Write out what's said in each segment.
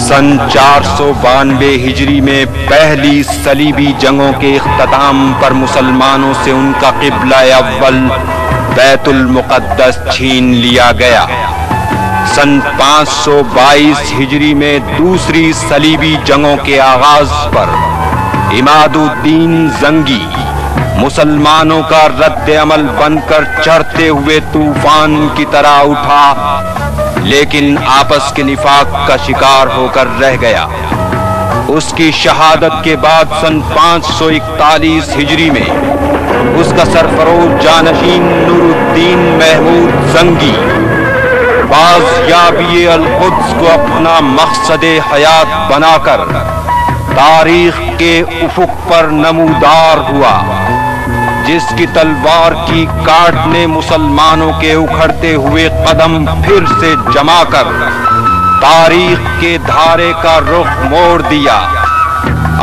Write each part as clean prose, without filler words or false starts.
سن 492 ہجری میں پہلی صلیبی جنگوں کے اختتام پر مسلمانوں سے ان کا قبلہ اول بیت المقدس چھین لیا گیا۔ سن 522 ہجری میں دوسری صلیبی جنگوں کے آغاز پر عماد الدین زنگی مسلمانوں کا رد عمل بن کر چڑھتے ہوئے طوفان کی طرح اٹھا، لیکن آپس کے نفاق کا شکار ہو کر رہ گیا۔ اس کی شہادت کے بعد سن 541 ہجری میں اس کا سرفروش جانشین نور الدین محمود زنگی بازیابی القدس کو اپنا مقصد حیات بنا کر تاریخ کے افق پر نمودار ہوا، جس کی تلوار کی کاٹ نے مسلمانوں کے اکھڑتے ہوئے قدم پھر سے جما کر تاریخ کے دھارے کا رخ موڑ دیا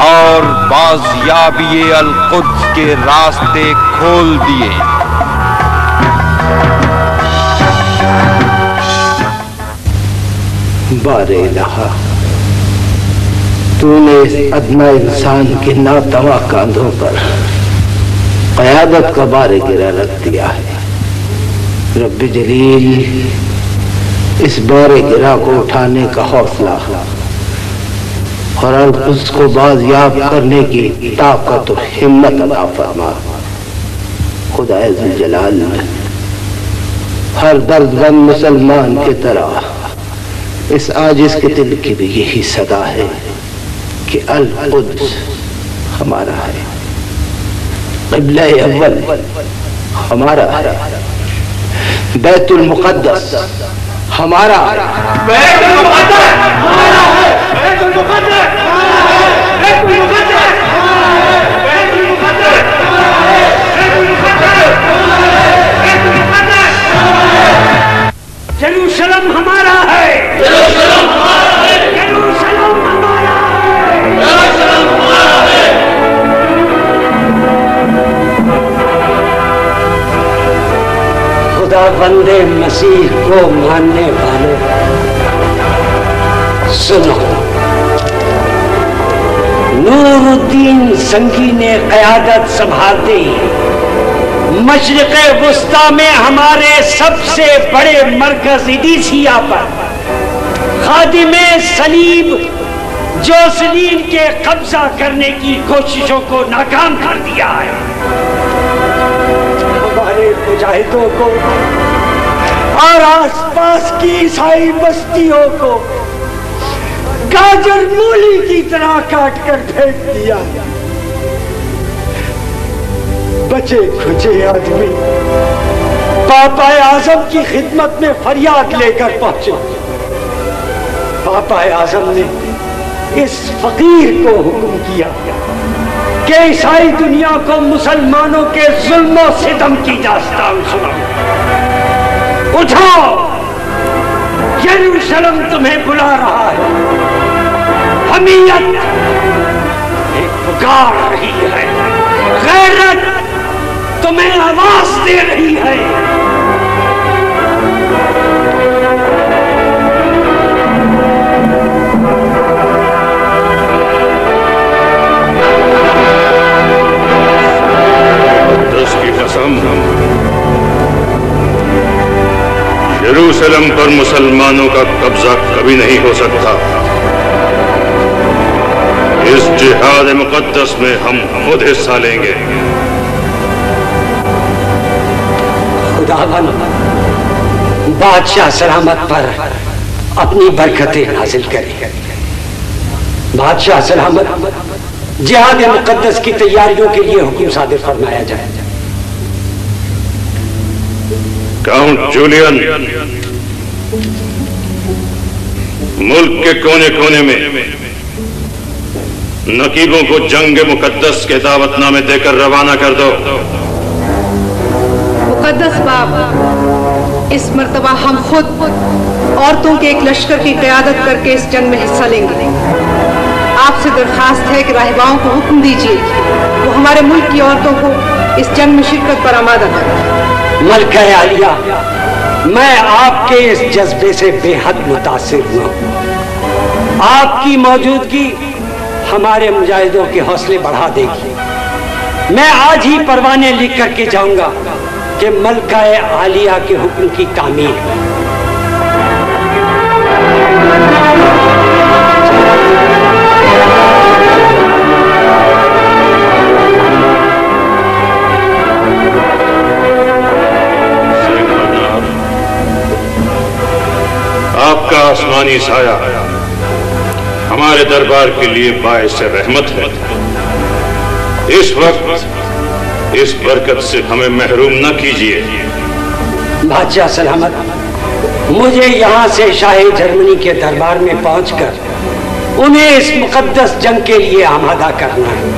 اور بازیابی القدس کے راستے کھول دیے۔ بار الہ، تو نے اس ادنا انسان کے ناتواں کاندھوں پر قیادت کا بار گرا رکھ دیا ہے۔ رب جلیل، اس بار گرا کو اٹھانے کا حوصلہ اور اس کو بازیاب کرنے کی طاقت اور ہمت عطا فرما۔ خدا ذوالجلال، ہر درد مند مسلمان کی طرح اس عاجز کے دل کی بھی یہی صدا ہے کہ القدس ہمارا ہے، قبلہ اول ہمارا ہے، بیت المقدس ہمارا ہے، بیت المقدس ہمارا ہے، بیت المقدس ہمارا ہے، بیت المقدس ہمارا ہے، بیت المقدس ہمارا ہے، بیت المقدس ہمارا ہے، بیت المقدس ہمارا ہے، یروشلم ہمارا ہے، یروشلم ہمارا ہے، یروشلم ہمارا ہے، یروشلم ہمارا ہے۔ خدا بندے مسیح کو ماننے والوں سنو، نور الدین زنگی نے قیادت سنبھالتے ہی مشرق وسطی میں ہمارے سب سے بڑے مرکز ایڈیسیا پر خادم صلیب جوسلین کے قبضہ کرنے کی کوششوں کو ناکام کر دیا ہے۔ ہمارے مجاہدوں کو اور آس پاس کی عیسائی بستیوں کو گاجر مولی کی طرح کاٹ کر پھینک دیا۔ بچے کھچے آدمی پاپا اعظم کی خدمت میں فریاد لے کر پہنچے۔ پاپا اعظم نے اس فقیر کو حکم کیا کہ عیسائی دنیا کو مسلمانوں کے ظلم و ستم کی داستان سناؤ۔ اٹھو، یروشلم تمہیں بلا رہا ہے، حمیت پکار رہی ہے، غیرت تمہیں آواز دے رہی ہے۔ قدس کی قسم، یروشلم پر مسلمانوں کا قبضہ کبھی نہیں ہو سکتا۔ اس جہاد مقدس میں ہم خود حصہ لیں گے۔ خداوند بادشاہ سلامت پر اپنی برکتیں نازل کرے۔ بادشاہ سلامت جہاد مقدس کی تیاریوں کے لیے حکم صادر فرمایا جائے۔ کاؤنٹ جولین، ملک کے کونے کونے میں نقیبوں کو جنگ مقدس کے دعوت نامے دے کر روانہ کر دو۔ مقدس باپ، اس مرتبہ ہم خود عورتوں کے ایک لشکر کی قیادت کر کے اس جنگ میں حصہ لیں گے۔ آپ سے درخواست ہے کہ راہباؤں کو حکم دیجیے وہ ہمارے ملک کی عورتوں کو اس جنگ میں شرکت پر آمادہ کریں۔ ملکہ عالیہ، میں آپ کے اس جذبے سے بے حد متاثر ہوا ہوں۔ آپ کی موجودگی ہمارے مجاہدوں کے حوصلے بڑھا دے گی۔ میں آج ہی پروانے لکھ کر کے جاؤں گا کہ ملکہ عالیہ کے حکم کی تعمیل ہو۔ آپ کا آسمانی سایہ ہمارے دربار کے لیے باعث رحمت ہے۔ اس وقت اس برکت سے ہمیں محروم نہ کیجیے۔ بادشاہ سلامت، مجھے یہاں سے شاہ جرمنی کے دربار میں پہنچ کر انہیں اس مقدس جنگ کے لیے آمادہ کرنا ہے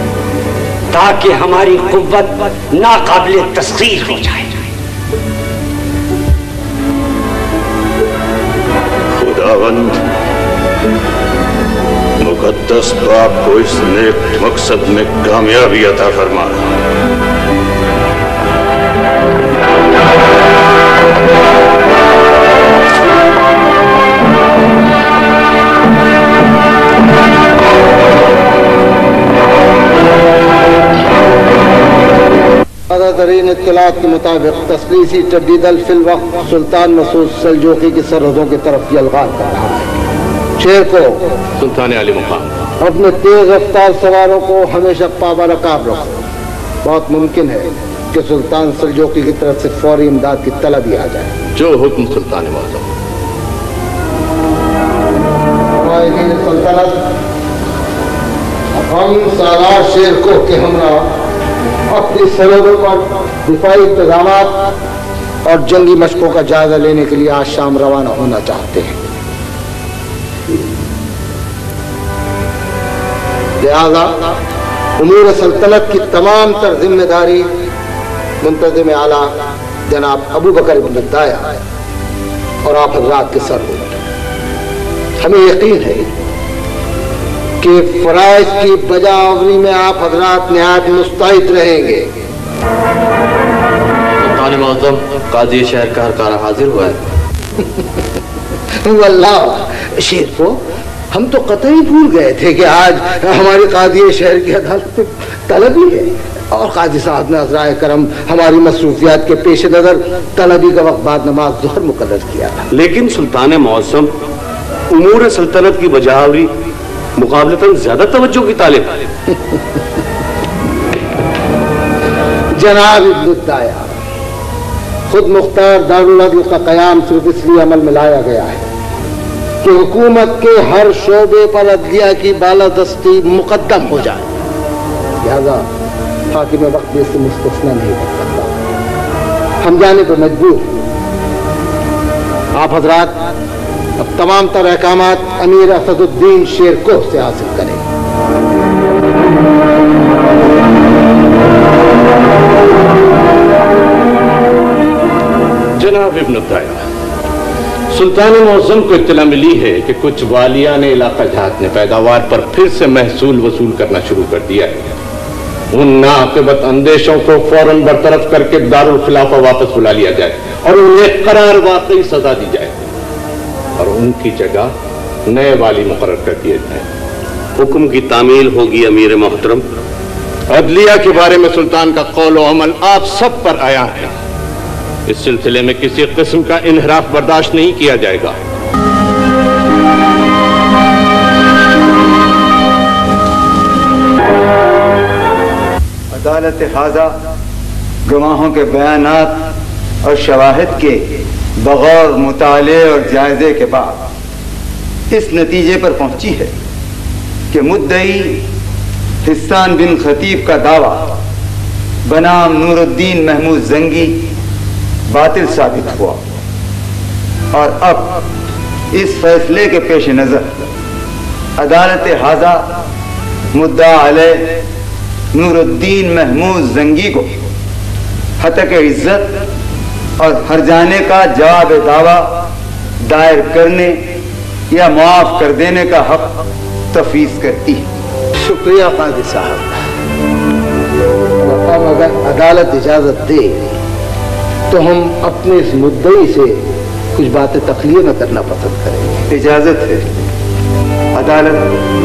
تاکہ ہماری قوت ناقابل تسخیر ہو جائے۔ خداوند مقدس تو آپ کو اس نیک مقصد میں کامیابی عطا فرمائے۔ تازہ ترین اطلاعات کے مطابق تسلیسی ٹڈی دل فی الوقت سلطان مسعود سلجوقی کی سرحدوں کی طرف یلغار کر رہا ہے۔ شیر کو سلطان علی مقام اپنے تیز رفتار سواروں کو ہمیشہ پابہ رکاب رکھو۔ بہت ممکن ہے کہ سلطان سلجوقی کی طرف سے فوری امداد کی طلب ہی آ جائے۔ جو حکم سلطان معظم۔ قائدین سلطنت ہم سالار شیر کو کے ہمراہ اپنی سرحدوں پر دفاعی انتظامات اور جنگی مشقوں کا جائزہ لینے کے لیے آج شام روانہ ہونا چاہتے ہیں۔ لہذا امور سلطنت کی تمام تر ذمہ داری منتظم اعلیٰ جناب ابو بکر ابن الدایا اور آپ حضرات کے سر ہوگی۔ ہمیں یقین ہے کہ فرائض کی بجا آوری میں آپ حضرات نہایت مستعد رہیں گے۔ سلطان معظم، قاضی شہر کا ہرکارہ حاضر ہوا ہے۔ واللہ شیر کو ہم تو قطعی بھول گئے تھے کہ آج ہماری قاضی شہر کی عدالت طلبی ہے، اور قاضی صاحب نے عذرائے کرم ہماری مصروفیات کے پیش نظر طلبی کا وقت بعد نماز ظہر مقرر کیا تھا۔ لیکن سلطان معظم، امور سلطنت کی بجاوری مقابلتاً زیادہ توجہ کی طالب۔ جناب ابن الدایا، خود مختار دارالعدل کا قیام صرف اس لیے عمل میں لایا گیا ہے کہ حکومت کے ہر شعبے پر عدلیہ کی بالادستی مقدم ہو جائے، لہذا حاکم وقت بھی اس سے مستثنی نہیں کر سکتا۔ ہم جانے پر مجبور ہیں۔ آپ حضرات اب تمام تر احکامات امیر اسد الدین شیر کوہ سے حاصل کریں۔ جناب ابن الدایا، سلطان معظم کو اطلاع ملی ہے کہ کچھ والیان علاقہ جات نے پیداوار پر پھر سے محصول وصول کرنا شروع کر دیا ہے۔ ان ناعاقبت اندیشوں کو فوراً برطرف کر کے دارالخلافہ واپس بلا لیا جائے اور انہیں قرار واقعی سزا دی جائے، اور ان کی جگہ نئے والی مقرر کر دیے جائیں۔ حکم کی تعمیل ہوگی امیر محترم۔ عدلیہ کے بارے میں سلطان کا قول و عمل آپ سب پر آیا ہے، اس سلسلے میں کسی قسم کا انحراف برداشت نہیں کیا جائے گا۔ عدالت حاضہ گواہوں کے بیانات اور شواہد کے بغور مطالعے اور جائزے کے بعد اس نتیجے پر پہنچی ہے کہ مدعی حسان بن خطیب کا دعویٰ بنام نور الدین محمود زنگی باطل ثابت ہوا، اور اب اس فیصلے کے پیش نظر عدالت حاضہ مدعا علیہ نور الدین محمود زنگی کو ہتک عزت اور ہرجانے کا جواب دعویٰ دائر کرنے یا معاف کر دینے کا حق تفویض کرتی ہے۔ شکریہ قاضی صاحب، اگر عدالت اجازت دے تو ہم اپنے اس مدعی سے کچھ باتیں تخلیہ نہ کرنا پسند کریں گے۔ اجازت ہے۔ अदालत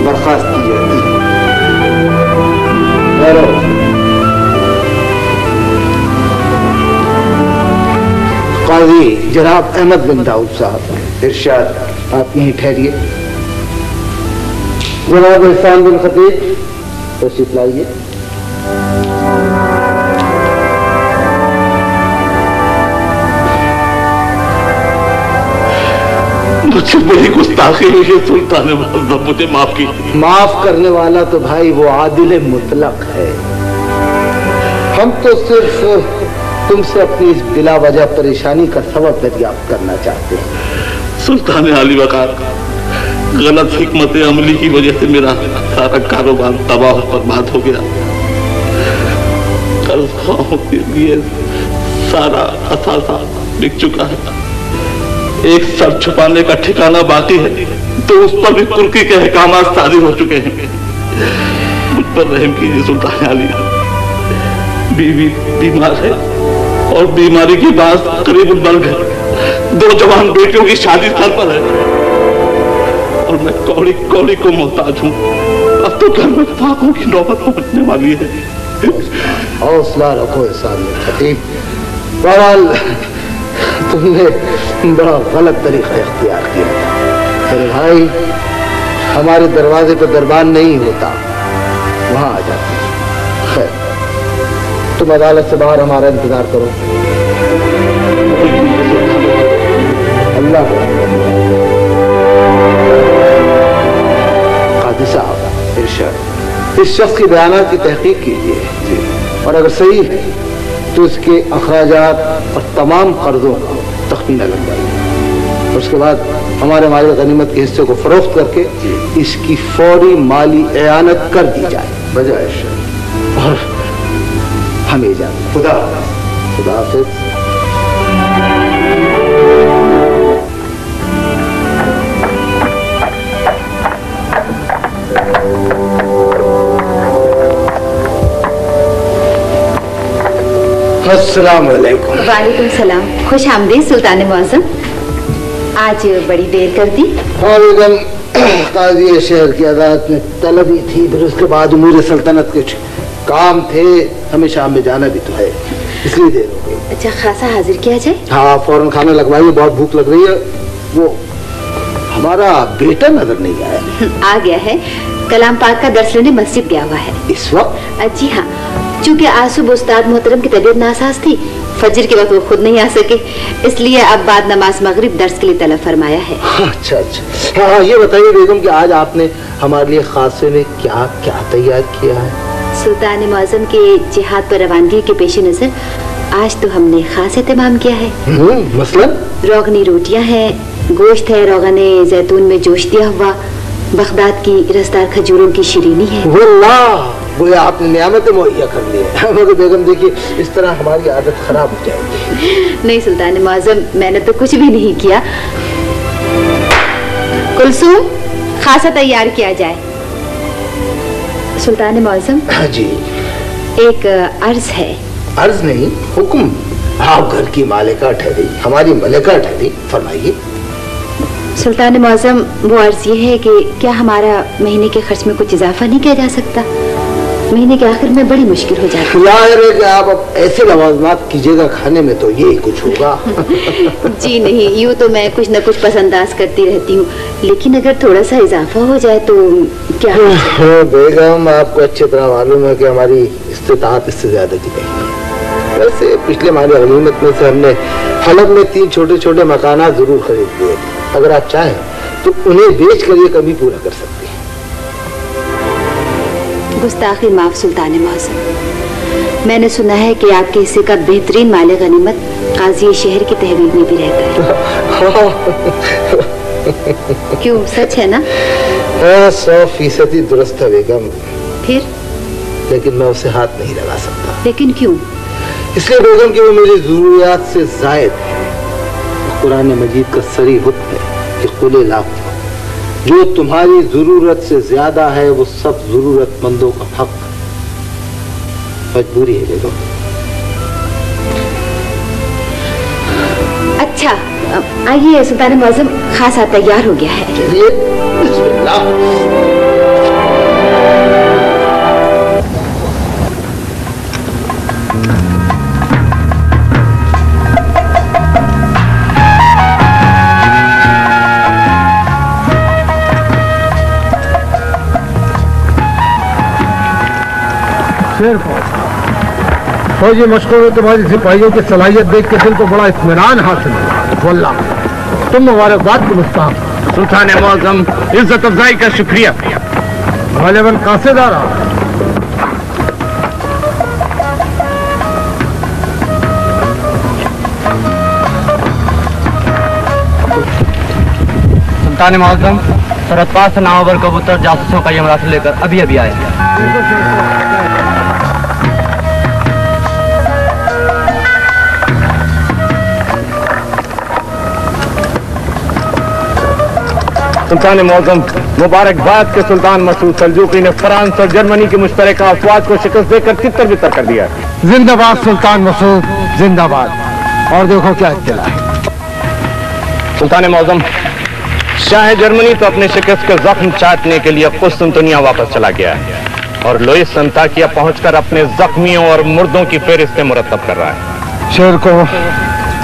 बर्खास्त की जाती है। काजी जनाब अहमद बिन दाऊद साहब, इरशाद। आप यहीं ठहरिए। जनाब इहसान बिन खतीब तशरीफ लाइए। मुझसे बड़ी गुस्ताखी हुई है सुल्तान मुअज़्ज़म, मुझे माफ कीजिए। माफ करने वाला तो भाई वो आदिल मुतलक है। हम तो सिर्फ तुमसे अपनी इस बिला वजह परेशानी का सबब दरियाफ्त करना चाहते हैं। सुल्तान आली वकार, गलत हिकमत अमली की वजह से मेरा सारा कारोबार तबाह और बर्बाद हो गया। कर्ज़खाओं के लिए सारा असासा बिक चुका है। एक सर छुपाने का ठिकाना बाकी है तो उस पर भी तुर्की के अहकामात सादिर हो चुके हैं। मुझ पर रहम कीजिए सुल्तान आली। बीवी बीमार है और बीमारी की बात करीबन मर्ग है। 2 जवान बेटियों की शादी स्थल पर है और मैं कौड़ी कौड़ी को मोहताज हूँ। अब तो घर में फाकों की नौबत पहुंचने वाली है। हौसला रखो इहसान बिन खतीब। बहरहाल तुमने बड़ा गलत तरीका इख्तियार किया। अरे भाई, हमारे दरवाजे पर दरबान नहीं होता, वहां आ जाते। खैर, तुम अदालत से बाहर हमारा इंतजार करो। अल्लाह काजी साहब, इरशाद। इस शख्स की बयानात की तहकीक कीजिए और अगर सही है तो इसके अखराजात और तमाम कर्जों का तखमीना लगवाइए। उसके बाद हमारे माल गनीमत के हिस्से को फरोख्त करके इसकी फौरी माली एआनत कर दी जाए बजाय और हमें इजाजत। खुदा हाफिज। अस्सलाम वालेकुम। वालेकुम सलाम। खुश आमदीद सुल्तान मुअज़्ज़म। आज बड़ी देर कर दी। हाँ बेगम, काजी शहर की अदालत में तलबी थी, फिर उसके बाद उमूर सल्तनत के काम थे, हमें शाम में जाना भी तो है, इसलिए देर हो गई। अच्छा, खासा हाजिर किया जाए? हाँ, फौरन खाना लगवाइए, बहुत भूख लग रही है। वो हमारा बेटा नजर नहीं आया। आ गया है, कलाम पाक का दर्स लेने मस्जिद गया हुआ है इस वक्त। जी हाँ, चूँकि आज सुबह उस्ताद मोहतरम की तबीयत नासाज थी, फजर के वक्त वो खुद नहीं आ सके, इसलिए अब बाद नमाज मगरिब दर्स के लिए तलब फरमाया है। अच्छा अच्छा। हाँ, ये बताइए बेगम कि आज आपने हमारे लिए खासे में क्या क्या तैयार किया है? सुल्तान मुअज़्ज़म के जिहाद पर रवानगी के पेश नजर आज तो हमने खास एहतमाम किया है। मसलन? रोगनी रोटियां हैं, गोश्त है, रोगने जैतून में जोश दिया हुआ, बगदाद की रसदार खजूरों की शीरीनी है। वो आपने नियामत मुहैया कर ली है। मगर बेगम देखिए, इस तरह हमारी आदत खराब हो जाएगी। नहीं सुल्तान मुअज़्ज़म, मैंने तो कुछ भी नहीं किया। कुलसूम, खासा तैयार किया जाए। सुल्तान मुअज़्ज़म। हाँ जी। एक अर्ज है। अर्ज नहीं, हुक्म। आप घर की मालिका ठहरी, हमारी मलिका ठहरी, फरमाइए। सुल्तान मुअज़्ज़म, वो अर्ज ये है कि क्या हमारा महीने के खर्च में कुछ इजाफा नहीं किया जा सकता? महीने के आखिर में बड़ी मुश्किल हो जाती है। जाहिर है कि आप अब ऐसे लवाजमात कीजिएगा खाने में तो यही कुछ होगा। जी नहीं, यूँ तो मैं कुछ न कुछ पसंदाज करती रहती हूँ, लेकिन अगर थोड़ा सा इजाफा हो जाए तो क्या? बेगम, आपको अच्छी तरह मालूम है कि हमारी इस्तिताअत इससे ज्यादा की नहीं है। वैसे पिछले माली गनीमत में से हमने हलब में 3 छोटे छोटे मकानात जरूर खरीद लिए थे। अगर आप चाहें तो उन्हें बेच कर ये कमी पूरा कर सकते हैं। गुस्ताखी माफ सुल्तान मुअज़्ज़म, मैंने सुना है कि आपके हिस्से का बेहतरीन माले गनीमत काजी शहर की तहवील में भी रहता है। क्यों, सच है ना? 100% दुरुस्त है बेगम। फिर? लेकिन मैं उसे हाथ नहीं लगा सकता। लेकिन क्यों? इसलिए बेगम कि वो मेरी जरूरियात से जायद है। कुरान मजीद का सरी हुक्म है कि कुल लाभ जो तुम्हारी जरूरत से ज्यादा है वो सब जरूरतमंदों का हक। मजबूरी है बेगम। अच्छा, आइए सुल्तान मौज़म, खासा तैयार हो गया है। चलिए बिस्मिल्लाह। फौजी मशकों में तुम्हारी सिपाहियों की सलाहियत देख के दिल को बड़ा इत्मीनान हासिल हुआ। वल्लाह तुम मुबारकबाद के मुस्ताहिक। सुल्तान मौज़म, इज्जत अफजाई का शुक्रिया। गालिबन कासेदार सुल्तान मौज़म, सरहद पार से नामावर कबूतर जासूसों का ये मरासिल लेकर अभी अभी आए हैं। सुल्तान मौज़म, मुबारकबाद के सुल्तान मसूद सल्जूकी ने फ्रांस और जर्मनी की मुश्तरका अफवाज को शिकस्त देकर तितर बितर कर दिया। जिंदाबाद सुल्तान मसूद, जिंदाबाद। और देखो क्या इत्तला है। सुल्तान मौज़म, शाह जर्मनी तो अपने शिकस्त के जख्म चाटने के लिए कुस्तुनतुनिया वापस चला गया है और लुइस अंताकिया पहुंचकर अपने जख्मियों और मुर्दों की फेरिस्तें मुरतब कर रहा है। शेर को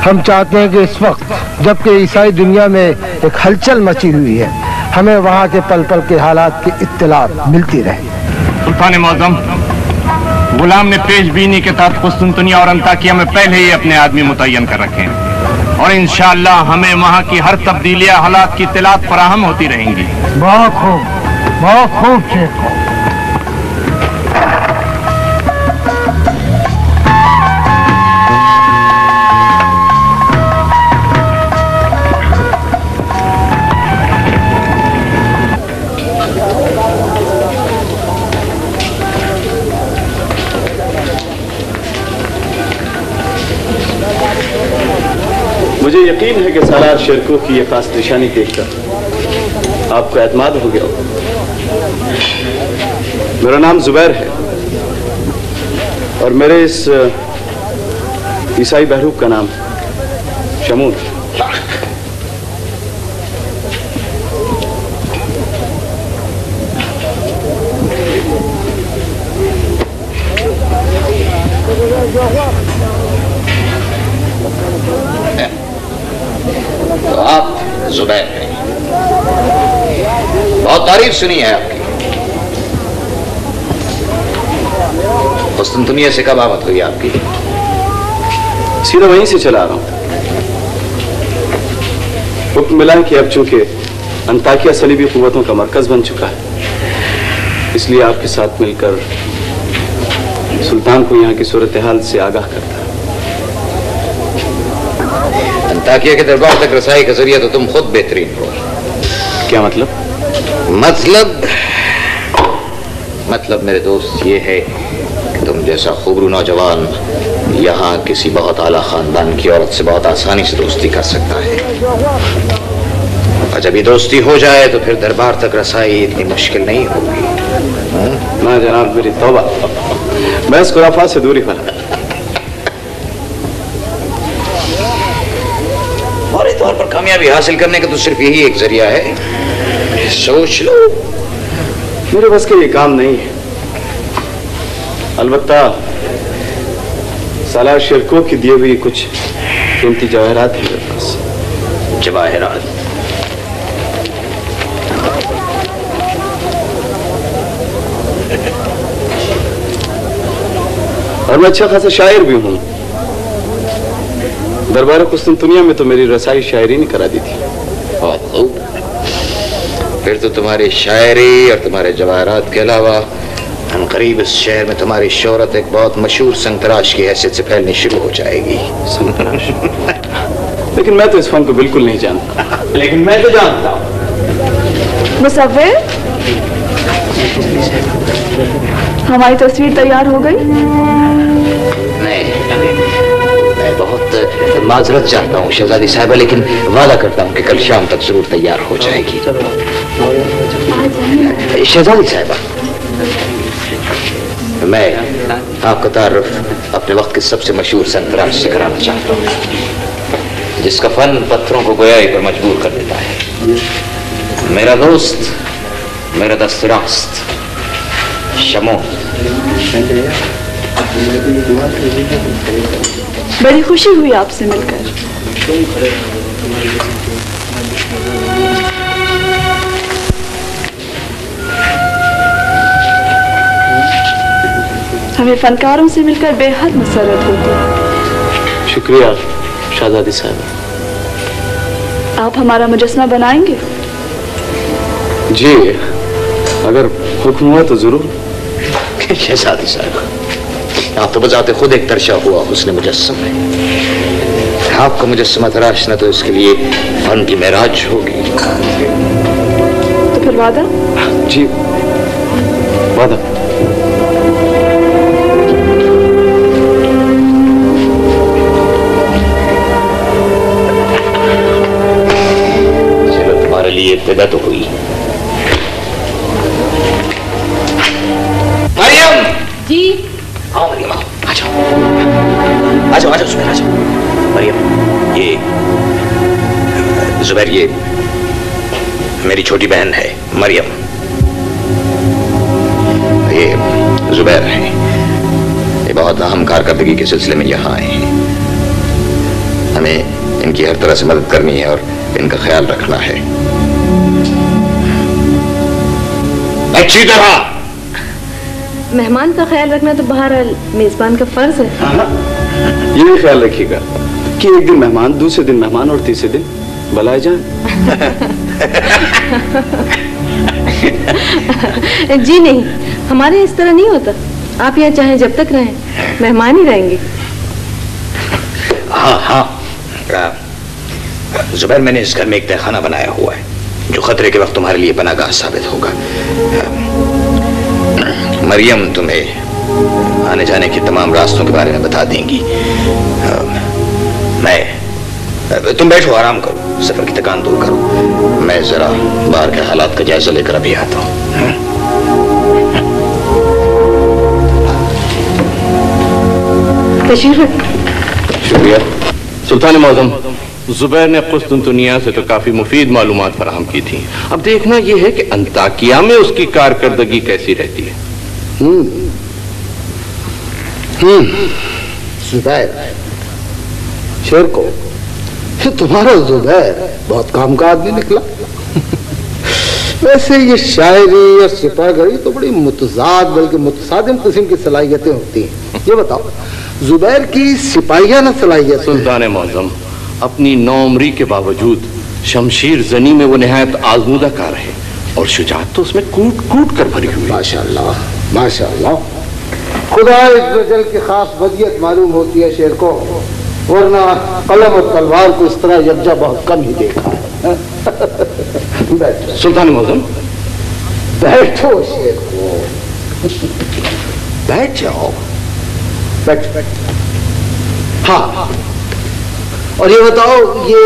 हम चाहते हैं कि इस वक्त जबकि ईसाई दुनिया में एक हलचल मची हुई है, हमें वहाँ के पल पल के हालात की इत्तला मिलती रहे। सुल्तान मौज़म, गुलाम ने पेशबीनी के तहत कुस्तुनतुनिया और अंताकिया में पहले ही अपने आदमी मुतय्यन कर रखे हैं और इंशाअल्लाह हमें वहाँ की हर तब्दीलियाँ हालात की इत्तलात फराहम होती रहेंगी। बहुत खूब शेर। मुझे यकीन है कि सालार शेरको की ये खास निशानी देखकर आपको एतमाद हो गया होगा। मेरा नाम जुबैर है और मेरे इस ईसाई बहरूप का नाम शमून। तो आप जुबैर हैं, बहुत तारीफ सुनी है आपकी। कुस्तुनतुनिया से कब आमद हुई आपकी? सीधा वहीं से चला रहा हूं। हुक्म मिला है कि अब चूंकि अंताकिया सलीबी कुव्वतों का मरकज बन चुका है, इसलिए आपके साथ मिलकर सुल्तान को यहाँ की सूरत हाल से आगाह करता है। अंताकिया के दरबार तक रसाई का जरिया तो तुम खुद बेहतरीन हो। क्या मतलब? मतलब मेरे दोस्त ये है कि तुम जैसा खूबरू नौजवान यहाँ किसी बहुत आला खानदान की औरत से बहुत आसानी से दोस्ती कर सकता है, और जब ये दोस्ती हो जाए तो फिर दरबार तक रसाई इतनी मुश्किल नहीं होगी। ना जनाब, मेरी तौबा, मैं इस खुराफात से दूरी पर। फौरी तौर पर कामयाबी हासिल करने का तो सिर्फ यही एक जरिया है, सोच लो। मेरे बस के ये काम नहीं है। अलबत्ता सालार शेरको की दी हुई कुछ कीमती जवाहरात हैं मेरे पास। जवाहरात? और मैं अच्छा खासा शायर भी हूँ। दरबार कुस्तुनतुनिया में तो मेरी रसाई शायरी नहीं करा दी थी। बहुत खूब। फिर तो तुम्हारी शायरी और तुम्हारे जवाहरात के अलावा हम करीब इस शहर में तुम्हारी शोहरत एक बहुत मशहूर संतराश की हैसियत से फैलनी शुरू हो जाएगी। संतराश? लेकिन मैं तो इस फन को बिल्कुल नहीं जानता। लेकिन मैं तो जानता हूँ। मुसव्विर, हमारी तस्वीर तैयार हो गई? मैं बहुत माजरत चाहता हूँ शहजादी साहिबा, लेकिन वादा करता हूँ कि कल शाम तक जरूर तैयार हो जाएगी। शहजादी साहिबा, मैं आपका तारुफ अपने वक्त के सबसे मशहूर संतराश से कराना चाहता हूँ। जिसका फन पत्थरों को गोयाई पर मजबूर कर देता है। मेरा दोस्त, मेरा दस्तरास्त शमो। बड़ी खुशी हुई आपसे मिलकर। हमें फनकारों से मिलकर बेहद मसरत होती है। शुक्रिया शहजादी साहब। आप हमारा मुजस्समा बनाएंगे? जी, अगर हुक्म हुआ तो जरूर। शहजादी साहब, आप तो बजाते खुद एक तरशा हुआ हुस्न मुजस्सम है। आपका मुजस्समा तराशना तो इसके लिए फन की मेराज होगी। तो फिर वादा? जी, वादा। चलो, तुम्हारे लिए इब्तिदा तो हुई। मरियम जी। आओ मरियम, आओ, आ जाओ, आ जाओ, आ जाओ जुबैर, आ जाओ। मरियम, ये जुबैर, ये मेरी छोटी बहन है मरियम। ये जुबैर है। ये बहुत अहम कारकर्दगी के सिलसिले में यहाँ आए हैं। हमें इनकी हर तरह से मदद करनी है और इनका ख्याल रखना है अच्छी तरह। मेहमान का ख्याल रखना तो बहरहाल मेजबान का फर्ज है। ये भी ख्याल रखिएगा कि एक दिन मेहमान, दूसरे दिन मेहमान और तीसरे दिन बलाए जान। जी नहीं, हमारे इस तरह नहीं होता। आप यहाँ चाहे जब तक रहें, मेहमान ही रहेंगे। हाँ हाँ जुबैर, मैंने इस घर में एक तहखाना बनाया हुआ है जो खतरे के वक्त तुम्हारे लिए पनागाह साबित होगा। मरियम तुम्हें आने जाने के तमाम रास्तों के बारे में बता देंगी। तुम बैठो, आराम करो, सफर की थकान दूर करो। मैं जरा बाहर के हालात का जायजा लेकर अभी आता हूँ। शुक्रिया। सुल्तान मौज़म, जुबैर ने कुस्तुनतुनिया से तो काफी मुफीद मालूमात फराहम की थी। अब देखना यह है कि अंताकिया में उसकी कारकर्दगी कैसी रहती है। जुबैर, शेर को ये तुम्हारा जुबैर बहुत काम का आदमी निकला। वैसे ये शायरी और सिपाहगरी तो बड़ी मुतजाद बल्कि मुतसादिम किस्म की सलाहियतें होती हैं। ये बताओ, जुबैर की सिपाहियाना सलाहियत? सुल्तान मौज़म, अपनी नौमरी के बावजूद शमशीर जनी में वो निहायत आजमूदा कार है और शुजाअत तो उसमें कूट कूट कर भरी हुई। माशाअल्लाह, माशाअल्लाह। खुदा इज़्ज़तजल की खास वदियत मालूम होती है शेर को, वरना कलम और तलवार को इस तरह यकजा बहुत कम ही देखा है। सुल्तान मौज़म, बैठो शेर को, बैठ जाओ, बैठ। हाँ, और ये बताओ, ये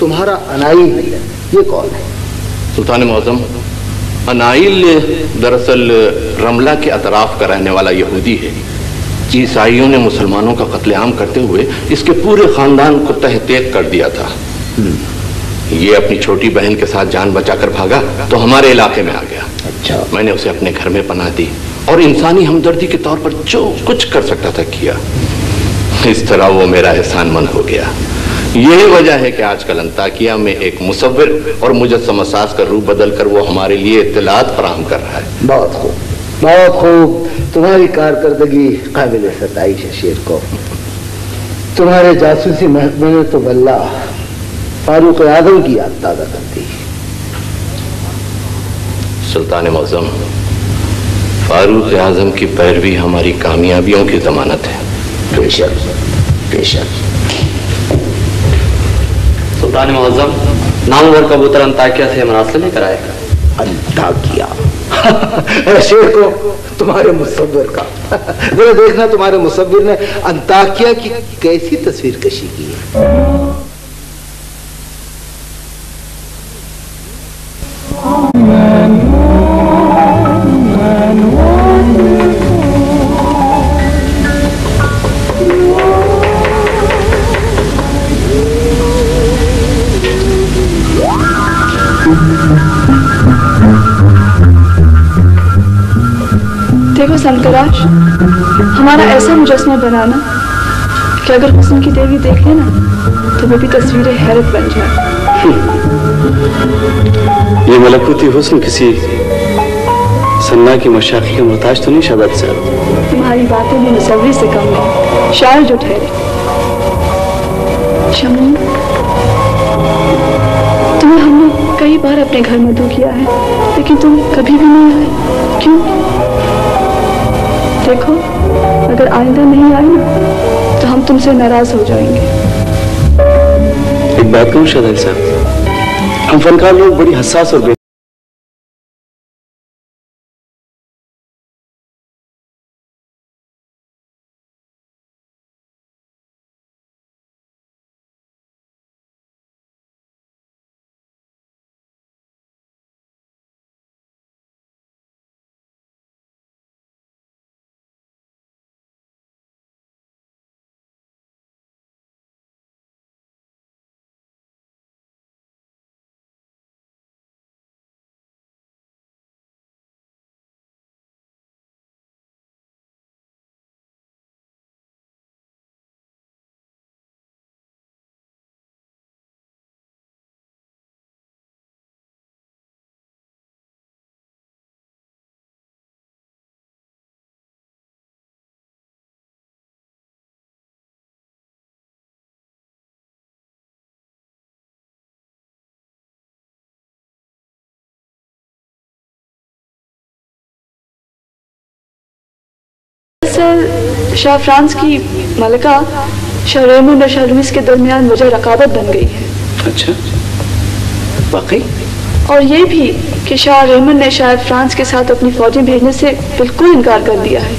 तुम्हारा अनाइल ये कौन है? सुल्तान मौज़म, अनाइल दरअसल रमला के अतराफ का रहने वाला यहूदी है। ईसाइयों ने मुसलमानों का कत्लेआम करते हुए इसके पूरे खानदान को तहत कर दिया था। ये अपनी छोटी बहन के साथ जान बचाकर भागा तो हमारे इलाके में आ गया। अच्छा। मैंने उसे अपने घर में पनाह दी और इंसानी हमदर्दी के तौर पर जो कुछ कर सकता था किया। इस तरह वो मेरा एहसानमंद हो गया। यही वजह है कि आजकल अंताकिया में एक मुसव्विर और मुजस्समा साज का रूप बदल कर वो हमारे लिए इत्तलात फराहम कर रहा है। बहुत खूब, बहुत खूब। तुम्हारी कारकर्दगी काबिल सताइश है शेर को। तुम्हारे जासूसी महकमे ने तो वल्लाह फारूक आजम की याद ताज़ा कर दी। सुल्तान मौज़म, फारूक आजम की पैरवी हमारी कामयाबियों की जमानत है। बेशक, बेशक। सुल्तान मौज़म, नामवर कबूतर अंताकिया से मरासिल लेकर आएगा। अंताकिया? शेर को तुम्हारे मुसव्विर का जरा देखना, तुम्हारे मुसव्विर ने अंताकिया की कैसी तस्वीर कशी की है। संतराश, हमारा ऐसा मुजस्मा बनाना कि अगर हुस्न की देवी देख लेना तो वो भी तस्वीरें हैरत बन जाए। ये मलकूती हुस्न किसी सन्ना की मशाक़ी का मोहताज तो नहीं शहजादी साहब? तुम्हारी बातें भी मुसव्विर से कम नहीं, शायर जो ठहरे। शमीम, तुम्हें हमने कई बार अपने घर मधु किया है, लेकिन तुम कभी भी नहीं आए, क्यों? देखो, अगर आइंदा नहीं आए ना तो हम तुमसे नाराज हो जाएंगे। एक बात कहूँ शहजादी साहब, हम फनकार लोग बड़ी हसास और शाह फ्रांस की मलिका शाह रेमंड और शाह लुइस के दरमियान वजह रकाबत बन गई है। अच्छा, वाकई? और ये भी कि शाह रेमंड ने शाह फ्रांस के साथ अपनी फौजें भेजने से बिल्कुल इनकार कर दिया है।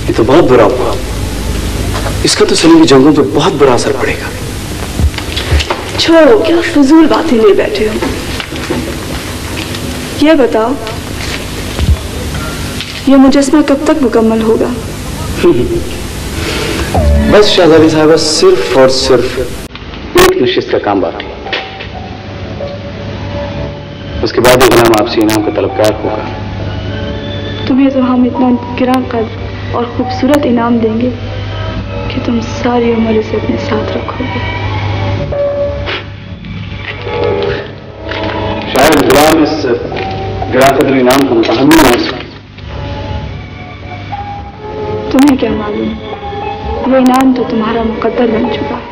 ये तो बहुत बुरा हुआ। इसका तो सलीबी जंगों पे बहुत बुरा असर पड़ेगा। छोड़ो, क्या फजूल बातें ले बैठे हो। ये बताओ, ये मुजस्मा कब तक मुकम्मल होगा? बस शहजादी साहबा, सिर्फ और सिर्फ एक नशिस्त का काम बाकी, उसके बाद ये गुलाम आपसे इनाम का तलबगार होगा। तुम्हें तो हम इतना गिरां कद और खूबसूरत इनाम देंगे कि तुम सारी उम्र इसे अपने साथ रखोगे। शायद गुलाम इस गिरां कदर इनाम को मुतहम्मिल न हो सके। तुम्हें क्या मालूम, वो इनाम तो तुम्हारा मुकद्दर बन चुका है।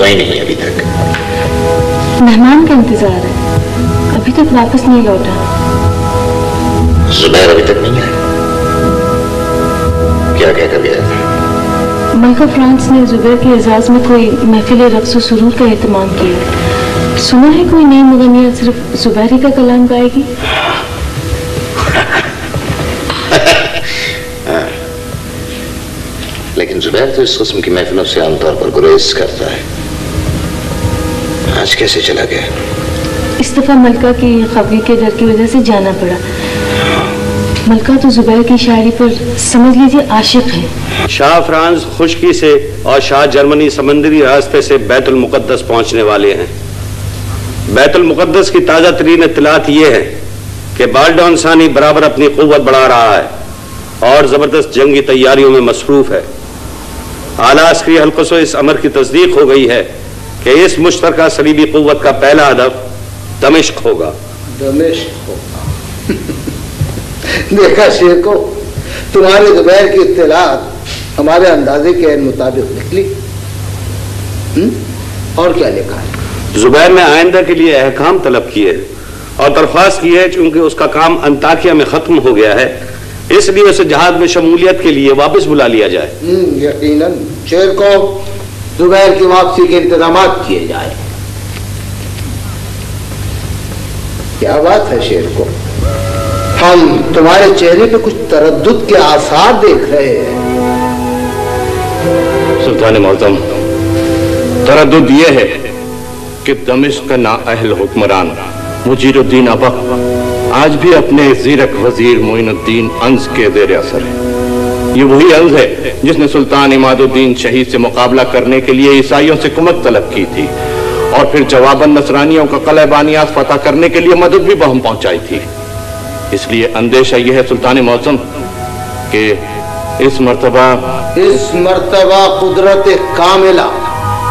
नहीं अभी तक। मेहमान का इंतजार है, अभी तक वापस नहीं लौटा। जुबैर अभी तक नहीं आया? क्या कहकर गया था? मलिका फ्रांस ने जुबैर के एजाज में कोई महफिल रक्स व सुरूर का एहतमाम किया। सुना है कोई नई मुगनिया सिर्फ जुबैर ही का कलाम गाएगी। लेकिन जुबैर तो इस किस्म की महफिलों से आमतौर पर गुरेज करता है, आज कैसे चला गया? इस दफा मलिका की खबरी के डर की वजह से जाना पड़ा। मलिका तो जुबैर की शायरी पर समझ लीजिए आशिक है। शाह फ्रांस खुशकी से और शाह जर्मनी समंदरी रास्ते से बैतुल मुकद्दस पहुंचने वाले हैं। बैतुल मुकद्दस की ताज़ा तरीन इत्तलात ये है कि बाल्डोन सानी बराबर अपनी क़ुव्वत बढ़ा रहा है और ज़बरदस्त जंगी तैयारियों में मसरूफ है। आला अस्करी हल्कों से इस अमर की तस्दीक हो गई है कि इस मुश्तरका सलीबी क़ुव्वत का पहला हदफ दमिश्क होगा। दमिश्क होगा। देखा शेर को, तुम्हारे जुबैर की इत्तलात हमारे अंदाजे के मुताबिक निकली। और क्या लिखा है? जुबैर ने आइंदा के लिए अहकाम तलब किए और दरख्वास्त की है, चूंकि उसका काम अंताकिया में खत्म हो गया है, इसलिए उसे जहाज में शमूलियत के लिए वापस बुला लिया जाए। यकीनन शेर को जुबैर की वापसी के इंतजाम किए जाए। क्या बात है शेर को, हम तुम्हारे चेहरे पे कुछ तरद्दुद के आसार देख रहे हैं। सुल्तान मौज़म, तरद्दुद ये है कि दमिश्क का नाअहल हुक्मरान मुजीरुद्दीन अबक आज भी अपने ज़ीरक वजीर मोइनुद्दीन अंस के ज़ेर असर है। ये वही अंस है जिसने सुल्तान इमादुद्दीन शहीद से मुकाबला करने के लिए ईसाइयों से कुमत तलब की थी और फिर जवाबन नसरानियों का क़लअ बानियास फतह करने के लिए मदद भी बहम पहुंचाई थी। इसलिए अंदेशा यह है सुल्तान मौज़म कि इस मर्तबा कुदरत कामिला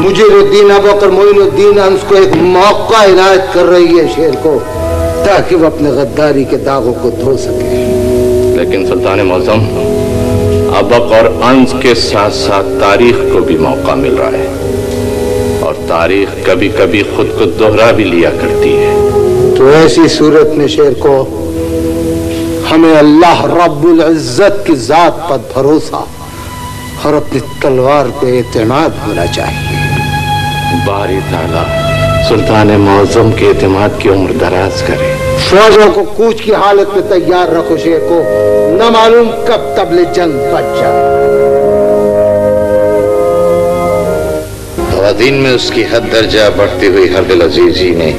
मुजीरुद्दीन अबक और मोइनुद्दीन अंस को एक मौका इनायत कर रही है शेर को, ताकि वो अपने गद्दारी के दागों को धो सके। लेकिन सुल्तान मौज़म, अबक और अंस के साथ साथ तारीख को भी मौका मिल रहा है और तारीख कभी कभी खुद को दोहरा भी लिया करती है। तो ऐसी सूरत में शेर को हमें अल्लाह रब्बुल इज्जत की जात पर भरोसा और अपनी तलवार पे एतमाद होना चाहिए। बारी ताला सुल्तान मौज़म के एतमाद की उम्र दराज करे। फौजों को कूच की हालत में तैयार रखो शेर को, न मालूम कब तबले जंग बच जाए। ख़वातीन में उसकी हद दर्जा बढ़ती हुई हर दिल अजीजी ने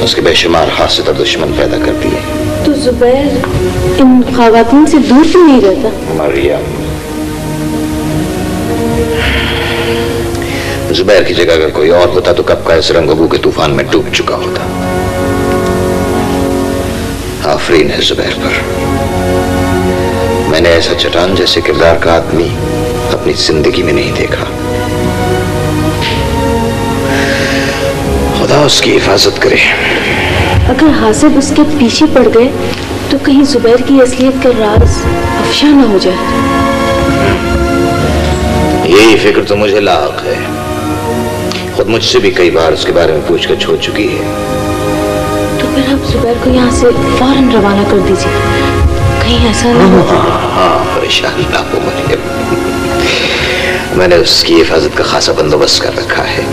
उसके बेशुमार हासिद और दुश्मन पैदा कर दिए। तो जुबैर इन ख़वातीन से दूर क्यों नहीं रहता? मरियम, जुबैर की जगह अगर कोई और होता तो कब का इस रंगोबू के तूफान में डूब चुका होता। आफरीन है जुबैर पर। मैंने ऐसा चट्टान जैसे किरदार का आदमी अपनी जिंदगी में नहीं देखा। खुदा उसकी हिफाजत करे। अगर हासिब उसके पीछे पड़ गए तो कहीं जुबैर की असलियत का राज अफशा न हो जाए। यही फिक्र तो मुझे लाक है। खुद मुझसे भी कई बार उसके बारे में पूछकर हो चुकी है। तो फिर आप जुबैर को यहाँ से फौरन रवाना कर दीजिए, कहीं ऐसा न हो। हाँ, परेशान ना हो मरियम, मैंने उसकी हिफाजत का खासा बंदोबस्त कर रखा है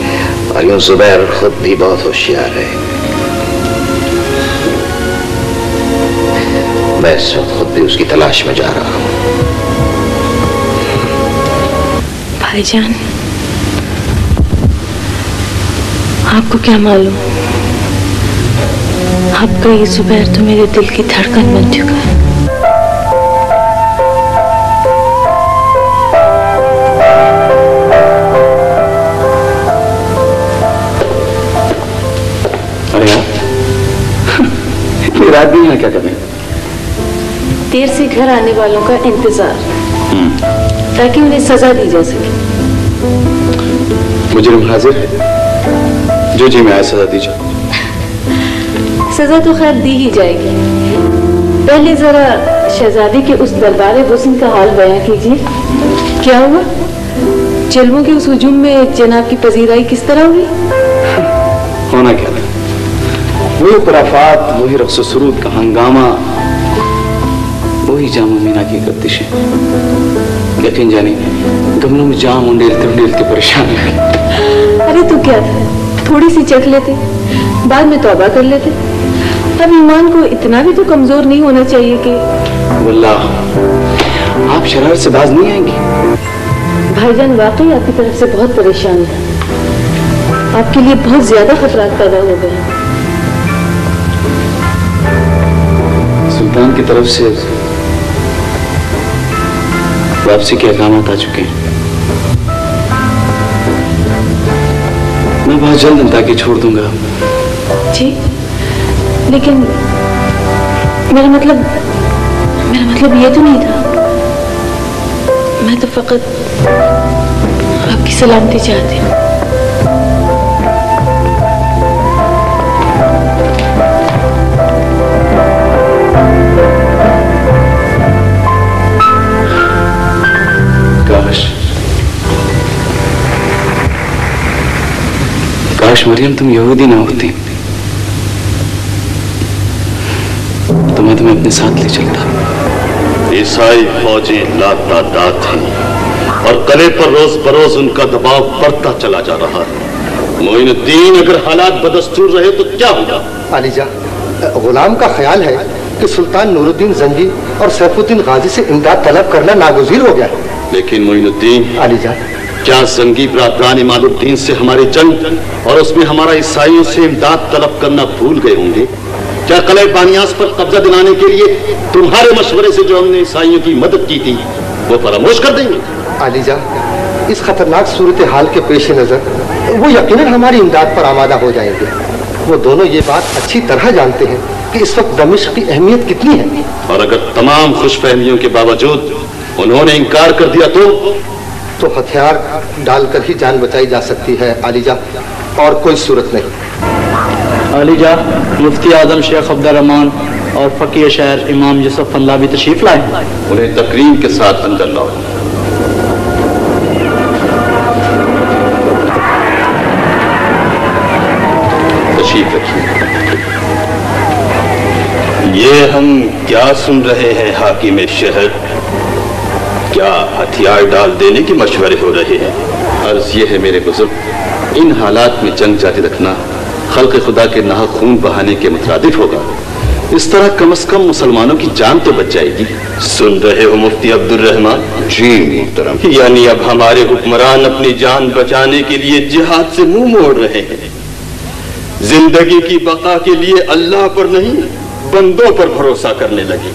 और यूं जुबैर खुद भी बहुत होशियार है। मैं इस वक्त खुद भी उसकी तलाश में जा रहा हूँ। भाईजान, आपको क्या मालूम, आपका ये जुबैर तो मेरे दिल की धड़कन बन चुका है। अरे यार, रात भी यहाँ क्या कर रहे हैं? देर से घर आने वालों का इंतजार, ताकि उन्हें सजा दी जा सके। मुजरिम हाजिर है, जो जी में आए सजा दीजिए। सजा तो खैर दी ही जाएगी, पहले जरा शहजादी के उस दरबार हुस्न का हाल बयां कीजिए। क्या हुआ? चिल्मों के उस हुजूम में जनाब की पजीराई किस तरह हुई? होना क्या था? वही खुराफात, वही रक्स सुरूद का हंगामा, वही जामा मीना की गर्दिशें। यकीन जाने गमलों में जाम उंडेलते उंडेलते परेशान लगे। अरे तो क्या था, थोड़ी सी चख लेते, बाद में तौबा कर लेते। अब ईमान को इतना भी तो कमजोर नहीं होना चाहिए कि वल्लाह आप शरारत से बाज नहीं आएंगी। भाईजान वाकई आपकी तरफ से बहुत परेशान है, आपके लिए बहुत ज्यादा खतरात पैदा हो गए। सुल्तान की तरफ से वापसी के अहकामात आ चुके हैं। मैं बहुत जल्द अंताकिया छोड़ दूंगा। जी, लेकिन मेरा मतलब ये तो नहीं था। मैं तो फकत आपकी सलामती चाहती हूँ। काश मरियम तुम यहूदी ना होती तो मैं तुम्हें अपने साथ ले चलता। ईसाई फौजी लातादाद हैं और कले पर रोज बरोज उनका दबाव बढ़ता चला जा रहा है। मोइनुद्दीन, अगर हालात बदस्तूर रहे तो क्या होगा? अलीजा, गुलाम का ख्याल है कि सुल्तान नूरुद्दीन जंगी और सैफुद्दीन गाजी से इमदाद तलब करना नागुज़ीर हो गया है। लेकिन मोइनुद्दीन, अलीजा, क्या जंगी बरादरान इमादुद्दीन से हमारी जंग और उसमें हमारा ईसाइयों से इमदाद तलब करना भूल गए होंगे? क्या कलह बानियास पर कब्जा दिलाने के लिए तुम्हारे मशवरे से जो हमने ईसाइयों की मदद की थी वो फरामोश कर देंगे? अलीजा, इस खतरनाक सूरत हाल के पेश नज़र वो यकीनन हमारी इमदाद पर आमादा हो जाएंगे। वो दोनों ये बात अच्छी तरह जानते हैं कि इस वक्त दमिश्क की अहमियत कितनी है। और अगर तमाम खुशफहमियों के बावजूद उन्होंने इनकार कर दिया तो हथियार डालकर ही जान बचाई जा सकती है अलीजा, और कोई सूरत नहीं। अलीजा, मुफ्ती आजम शेख अब्दुर्रहमान और फकीह शहर इमाम यूसुफ फंलावी तशरीफ लाए। उन्हें तकरीम के साथ अंदर लाओ। तशरीफ रखिए। ये हम क्या सुन रहे हैं हाकिम शहर? क्या हथियार डाल देने के मशवरे हो रहे हैं? अर्ज ये है मेरे बुजुर्ग, इन हालात में जंग जारी रखना खल्क़ खुदा के नाहक खून बहाने के मुतरादिफ होगा। इस तरह कम से कम मुसलमानों की जान तो बच जाएगी। सुन रहे हो मुफ्ती अब्दुर्रहमान? जी मुहतरम। यानी अब हमारे हुक्मरान अपनी जान बचाने के लिए जिहाद से मुंह मोड़ रहे हैं। जिंदगी की बका के लिए अल्लाह पर नहीं बंदों पर भरोसा करने लगे।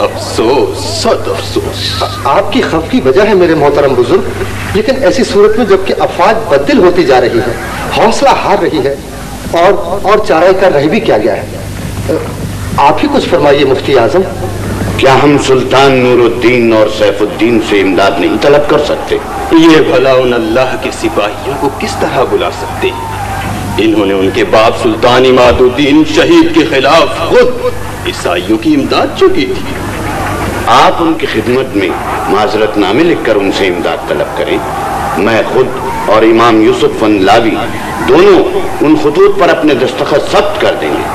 अफसोस, सद अफसोस। आपकी खौफ की वजह है मेरे मोहतरम बुजुर्ग, लेकिन ऐसी सूरत में जबकि अफवाज बददिल होती जा रही है, हौसला हार रही है, और चारे का रह भी क्या गया है। आप ही कुछ फरमाइए मुफ्ती आजम। क्या हम सुल्तान नूरुद्दीन और सैफुद्दीन से इमदाद नहीं तलब कर सकते? ये भला उन अल्लाह के सिपाहियों को किस तरह बुला सकते हैं? इन्होंने उनके बाप सुल्तान इमादुद्दीन शहीद के खिलाफ खुद ईसाइयों की इमदाद चुकी थी। आप उनकी खिदमत में माजरतनामे लिखकर उनसे इमदाद तलब करें। मैं खुद और इमाम यूसुफ फंलावी दोनों उन खुतूत पर अपने दस्तखत सख्त कर देंगे।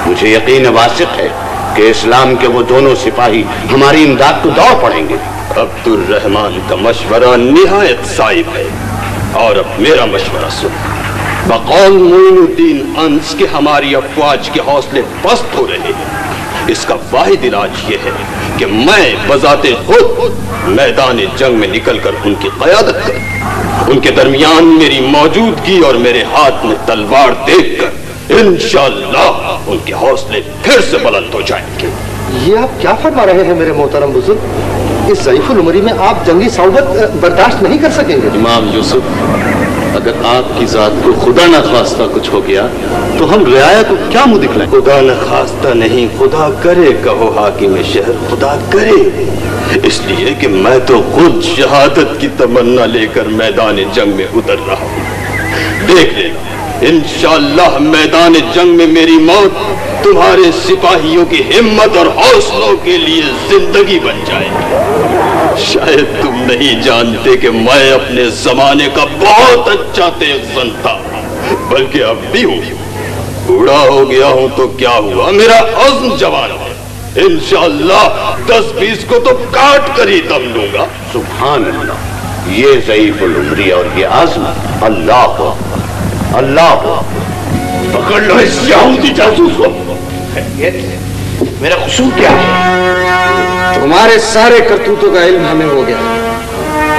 मुझे यकीन वासिक है कि इस्लाम के वो दोनों सिपाही हमारी इमदाद को दौड़ पड़ेंगे। अब्दुर्रहमान का मशवरा निहायत साइब है, और अब मेरा मशवरा सुन। बकौल मोइनुद्दीन अंस के हमारी अफवाज के हौसले पस्त हो रहे हैं। इसका वाहिद इलाज ये है कि मैं बजाते खुद मैदान जंग में निकलकर उनकी क़यादत करूं। उनके दरमियान मेरी मौजूदगी और मेरे हाथ में तलवार देखकर इंशाअल्लाह उनके हौसले फिर से बुलंद हो जाएंगे। ये आप क्या फरमा रहे हैं मेरे मोहतरम बुजुर्ग? इस ज़ईफ़ुल उमरी में आप जंगी सौबत बर्दाश्त नहीं कर सकेंगे। इमाम यूसुफ, अगर आपकी जात को खुदा न खास्ता कुछ हो गया तो हम रियाया को क्या मुंह दिखलाएं? खुदा न खास्ता नहीं, खुदा करे कहो हाकिम शहर, खुदा करे। इसलिए कि मैं तो खुद शहादत की तमन्ना लेकर मैदान जंग में उतर रहा हूँ। देख लेना, इंशाअल्लाह मैदान जंग में मेरी मौत तुम्हारे सिपाहियों की हिम्मत और हौसलों के लिए जिंदगी बन जाएगी। शायद तुम नहीं जानते कि मैं अपने जमाने का बहुत अच्छा तेज़न था, बल्कि अब भी हूँ। बूढ़ा हो गया हूँ तो क्या हुआ, मेरा अज़्म जवान है। इंशाअल्लाह 10-20 को तो काट कर ही दम लूंगा। सुभान अल्लाह, ये ज़ईफ़ुल उमरी और ये आज़म, अल्लाह को अल्लाह को पकड़ लो इस यहूदी जासूस को। मेरा कसूर क्या है? तुम्हारे सारे करतूतों का इल्म हमें हो गया,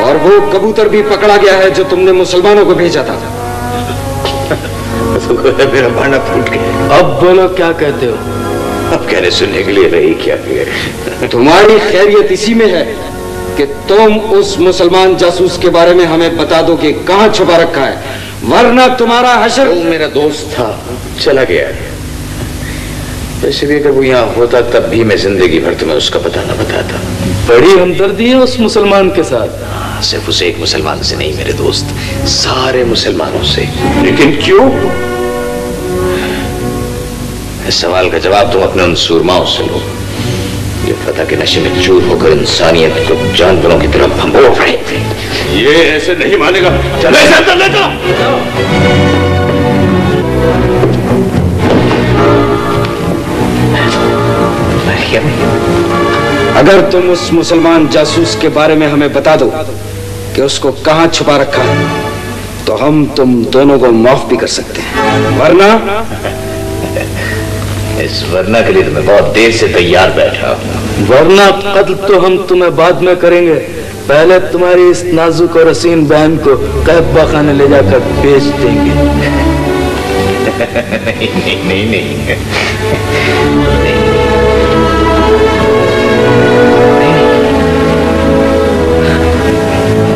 और वो कबूतर भी पकड़ा गया है जो तुमने मुसलमानों को भेजा था। मेरा भांडा फूट गया। अब बोलो क्या कहते हो? अब कहने सुनने के लिए रही क्या? तुम्हारी खैरियत इसी में है कि तुम उस मुसलमान जासूस के बारे में हमें बता दो कि कहाँ छुपा रखा है, वरना तुम्हारा हशर। वो मेरा दोस्त था, चला गया। वैसे भी अगर वो यहाँ होता तब भी मैं जिंदगी भर तुम्हें उसका पता न बताता। बड़ी हमदर्दी है उस मुसलमान के साथ। सिर्फ उसे एक मुसलमान से नहीं मेरे दोस्त, सारे मुसलमानों से। लेकिन क्यों? इस सवाल का जवाब तुम अपने उन सूरमाओं से लो जो फतह के नशे में चूर होकर इंसानियत को जानवरों की तरफ भंगोड़ रहे थे। ये ऐसे नहीं मानेगा। चले से अंदर ले जाओ। کیا نہیں؟ اگر تم اس مسلمان جاسوس کے بارے میں ہمیں بتا دو کہ اس کو کہاں چھپا رکھا ہے تو ہم تم دونوں کو معاف بھی کر سکتے ہیں، ورنہ اس ورنہ کے لیے تو میں بہت دیر سے تیار بیٹھا ہوں۔ ورنہ قتل تو ہم تمہیں بعد میں کریں گے، پہلے تمہاری اس نازک اور حسین بہن کو قیبہ خانے لے جا کر بیچ دیں گے۔ نہیں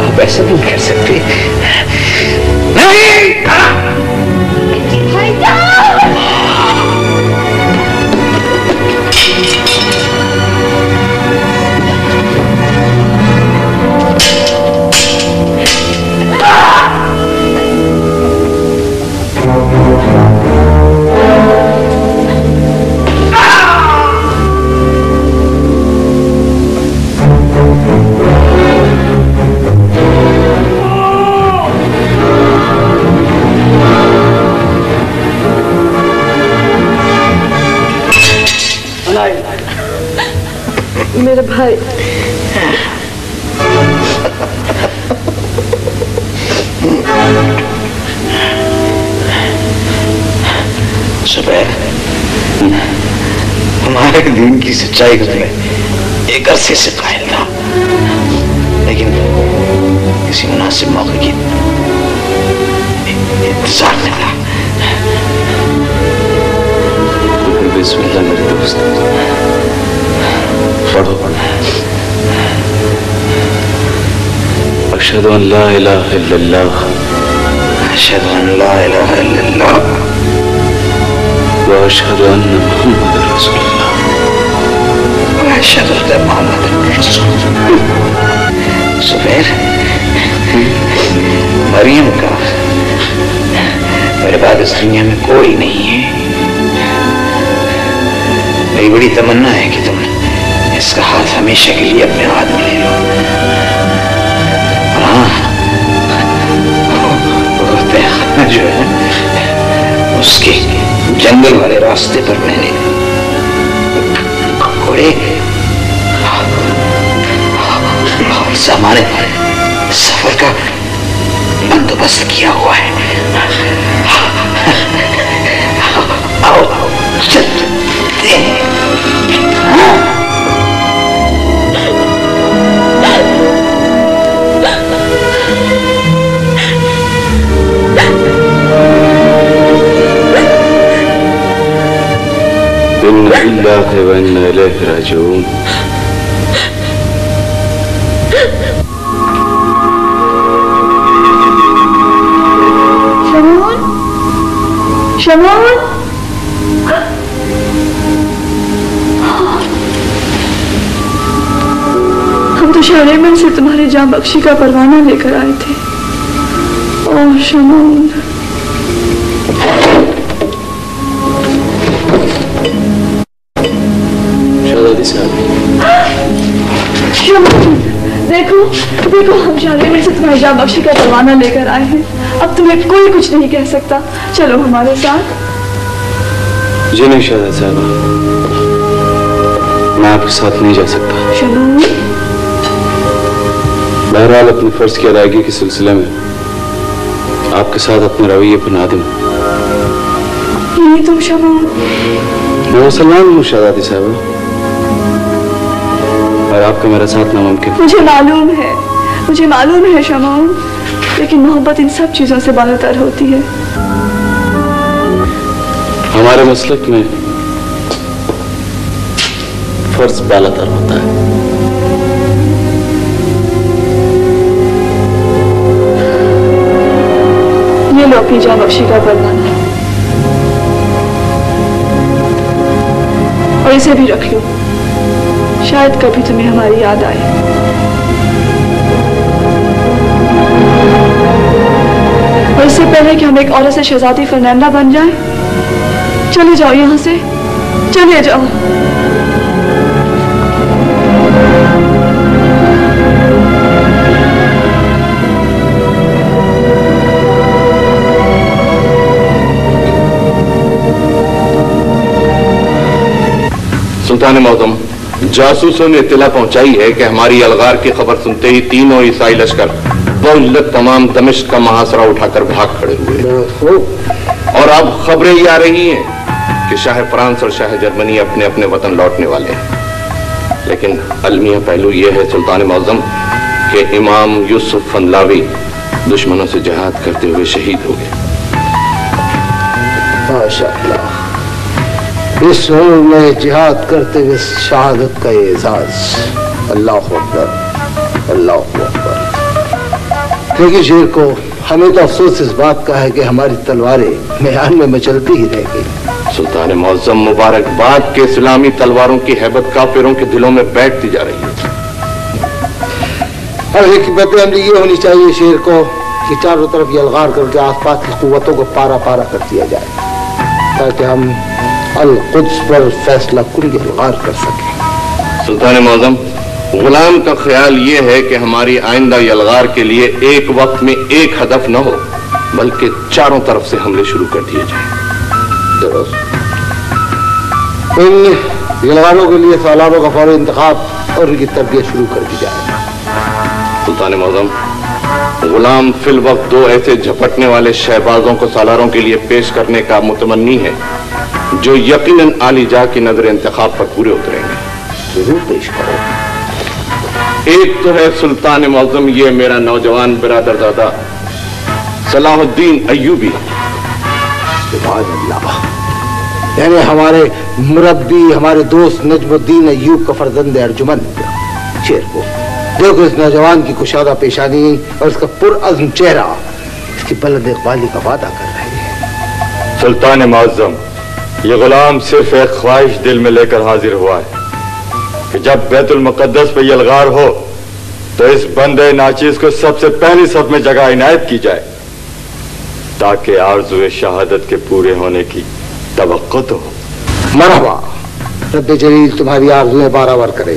آپ ایسا نہیں کر سکتے۔ نہیں میرے بھائی زبیر، ہمارے دین کی سچائی کا میں ایک عرصے سے قائل تھا، لیکن کسی مناسب موقع کی انتظار میں تھا۔ بسم اللہ میرے دوست، پڑھو۔ اشہد ان لا الہ الا اللہ، اشہد ان لا الہ الا اللہ، واشہد ان محمد رسول اللہ، واشہد ان محمد رسول اللہ۔ زبیر، مریم کا میرے بعد اس دنیا میں کوئی نہیں ہے۔ میری بڑی تمنا ہے کہ تم اس کا ہاتھ ہمیشہ کے لیے اپنے ہاتھ میں لے لو۔ اور ہاں، جو ہے اس کے جنگل والے راستے پر میں نے گھوڑے اور سامان سفر کا بندوبست کیا ہوا ہے۔ آؤ چلتے ہیں۔ انا للہ و انا الیہ راجعون۔ شمعون، ہم تو شہرے میں سے تمہاری جاں بخشی کا پروانہ لے کر آئے تھے۔ اوہ شمعون، دیکھو دیکھو، ہم شہرے میں سے تمہاری جاں بخشی کا پروانہ لے کر آئے ہیں۔ اب تمہیں کوئی کچھ نہیں کہہ سکتا، چلو ہمارے ساتھ۔ جی نہیں شہزاد صاحبہ، میں آپ کے ساتھ نہیں جا سکتا۔ شمعون، بہرحال اپنے فرض کی ادائیگی کے سلسلے میں آپ کے ساتھ اپنے رویے پر نادم ہوں۔ یہی تم شمعون؟ میں مسلمان ہوں شہزادی صاحبہ، اور آپ کا میرا ساتھ ناممکن۔ مجھے معلوم ہے شمعون، لیکن محبت ان سب چیزوں سے بالاتر ہوتی ہے۔ ہمارے مسلک میں فرض بالاتر ہوتا ہے۔ یہ لو اپنی جاں بخشی کا پروانہ، اور اسے بھی رکھ لو، شاید کبھی تمہیں ہماری یاد آئے۔ اور اس سے پہلے کہ ہم ایک عورت سے شہزادی فرنینڈا بن جائیں، چلے جاؤ یہاں سے، چلے جاؤ۔ سلطان معظم، जासूसों ने इत्तला पहुंचाई है कि हमारी अलगार की खबर सुनते ही तीनों ईसाई लश्कर बहुलत तमाम दमिश्क का महासरा उठाकर भाग खड़े हुए। और अब खबरें ये आ रही हैं कि शाह फ्रांस और शाह जर्मनी अपने अपने वतन लौटने वाले हैं। लेकिन अलमिया पहलू यह है सुल्तान मौज़म कि इमाम यूसुफ फनलावी दुश्मनों से जिहाद करते हुए शहीद हो गए। माशाअल्लाह, इस उम्र में जिहाद करते हुए शहादत का ये एजाज, अल्लाह अकबर, अल्लाह अकबर। लेकिन शेर को हमें तो अफसोस इस बात का है कि हमारी तलवारें मैदान में मचलती ही रह गई। सुल्तान मौज़म मुबारकबाद के इस्लामी तलवारों की हैबत काफिरों के दिलों में बैठती जा रही है। और हिकमत अमली ये होनी चाहिए शेर को कि चारों तरफ यलगार करके आसपास की कुव्वतों को पारा पारा कर दिया जाए, ताकि हम अल-कुद्स पर फैसला कुन यलगार कर सकें। सुल्तान मौज़म, गुलाम का ख्याल ये है कि हमारी आइंदा यलगार के लिए एक वक्त में एक हदफ न हो, बल्कि चारों तरफ से हमले शुरू कर दिए जाएं। इन यलगारों के लिए सालारों का फौरी इंतखाब और उनकी तरबियत शुरू कर दी जाए। सुल्तान मौज़म, गुलाम फिल वक्त दो ऐसे झपटने वाले शहबाजों को सालारों के लिए पेश करने का मुतमन्नी है जो यकीनन आली जा की नजर इंतखाब पर पूरे उतरेंगे। जरूर पेश करो। एक तो है सुल्तान मौज़म ये मेरा नौजवान बिरादरजादा सलाहुद्दीन अय्यूबी। यानी हमारे मुरब्बी, हमारे दोस्त नजमुद्दीन अय्यूब का फर्जंद अर्जुमन शेर को देखो। इस नौजवान की कुशादा पेशानी और इसका पुरअज़्म चेहरा इसकी बुलंद इक़बाली का वादा कर रहे हैं। सुल्तान मौज़म, ये गुलाम सिर्फ एक ख्वाहिश दिल में लेकर हाजिर हुआ है कि जब बैतुल मुक़द्दस पे यलगार हो तो इस बंदे नाचीज को सबसे पहली सफ में जगह इनायत की जाए, ताकि आरज़ुए शहादत के पूरे होने की तवक्को तो हो। मरहबा, रब्बे जलील तुम्हारी आरज़ुएं बारावर करे।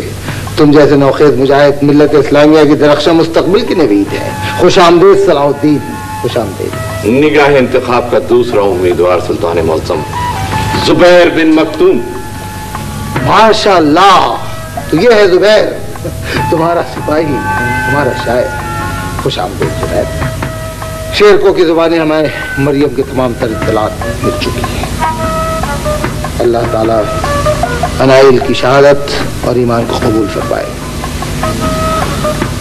तुम जैसे नौखेज मुजाहिद मिल्लत इस्लामिया की दरख्शा मुस्तकबिल की नवीद है। खुश आमदीद सलाहुद्दीन, खुश आमदीद। निगाह इंतखाब का दूसरा उम्मीदवार सुल्तान मौज़म जुबैर बिन मखतूम। माशाअल्लाह, तो ये है जुबैर, तुम्हारा सिपाही, तुम्हारा शायर। खुश आमदीद जुबैर। शेर को की जुबानी हमें मरियम के तमाम तर इत्तलात मिल चुकी है। अल्लाह ताला अनाइल की शहादत और ईमान को कबूल फरमाए।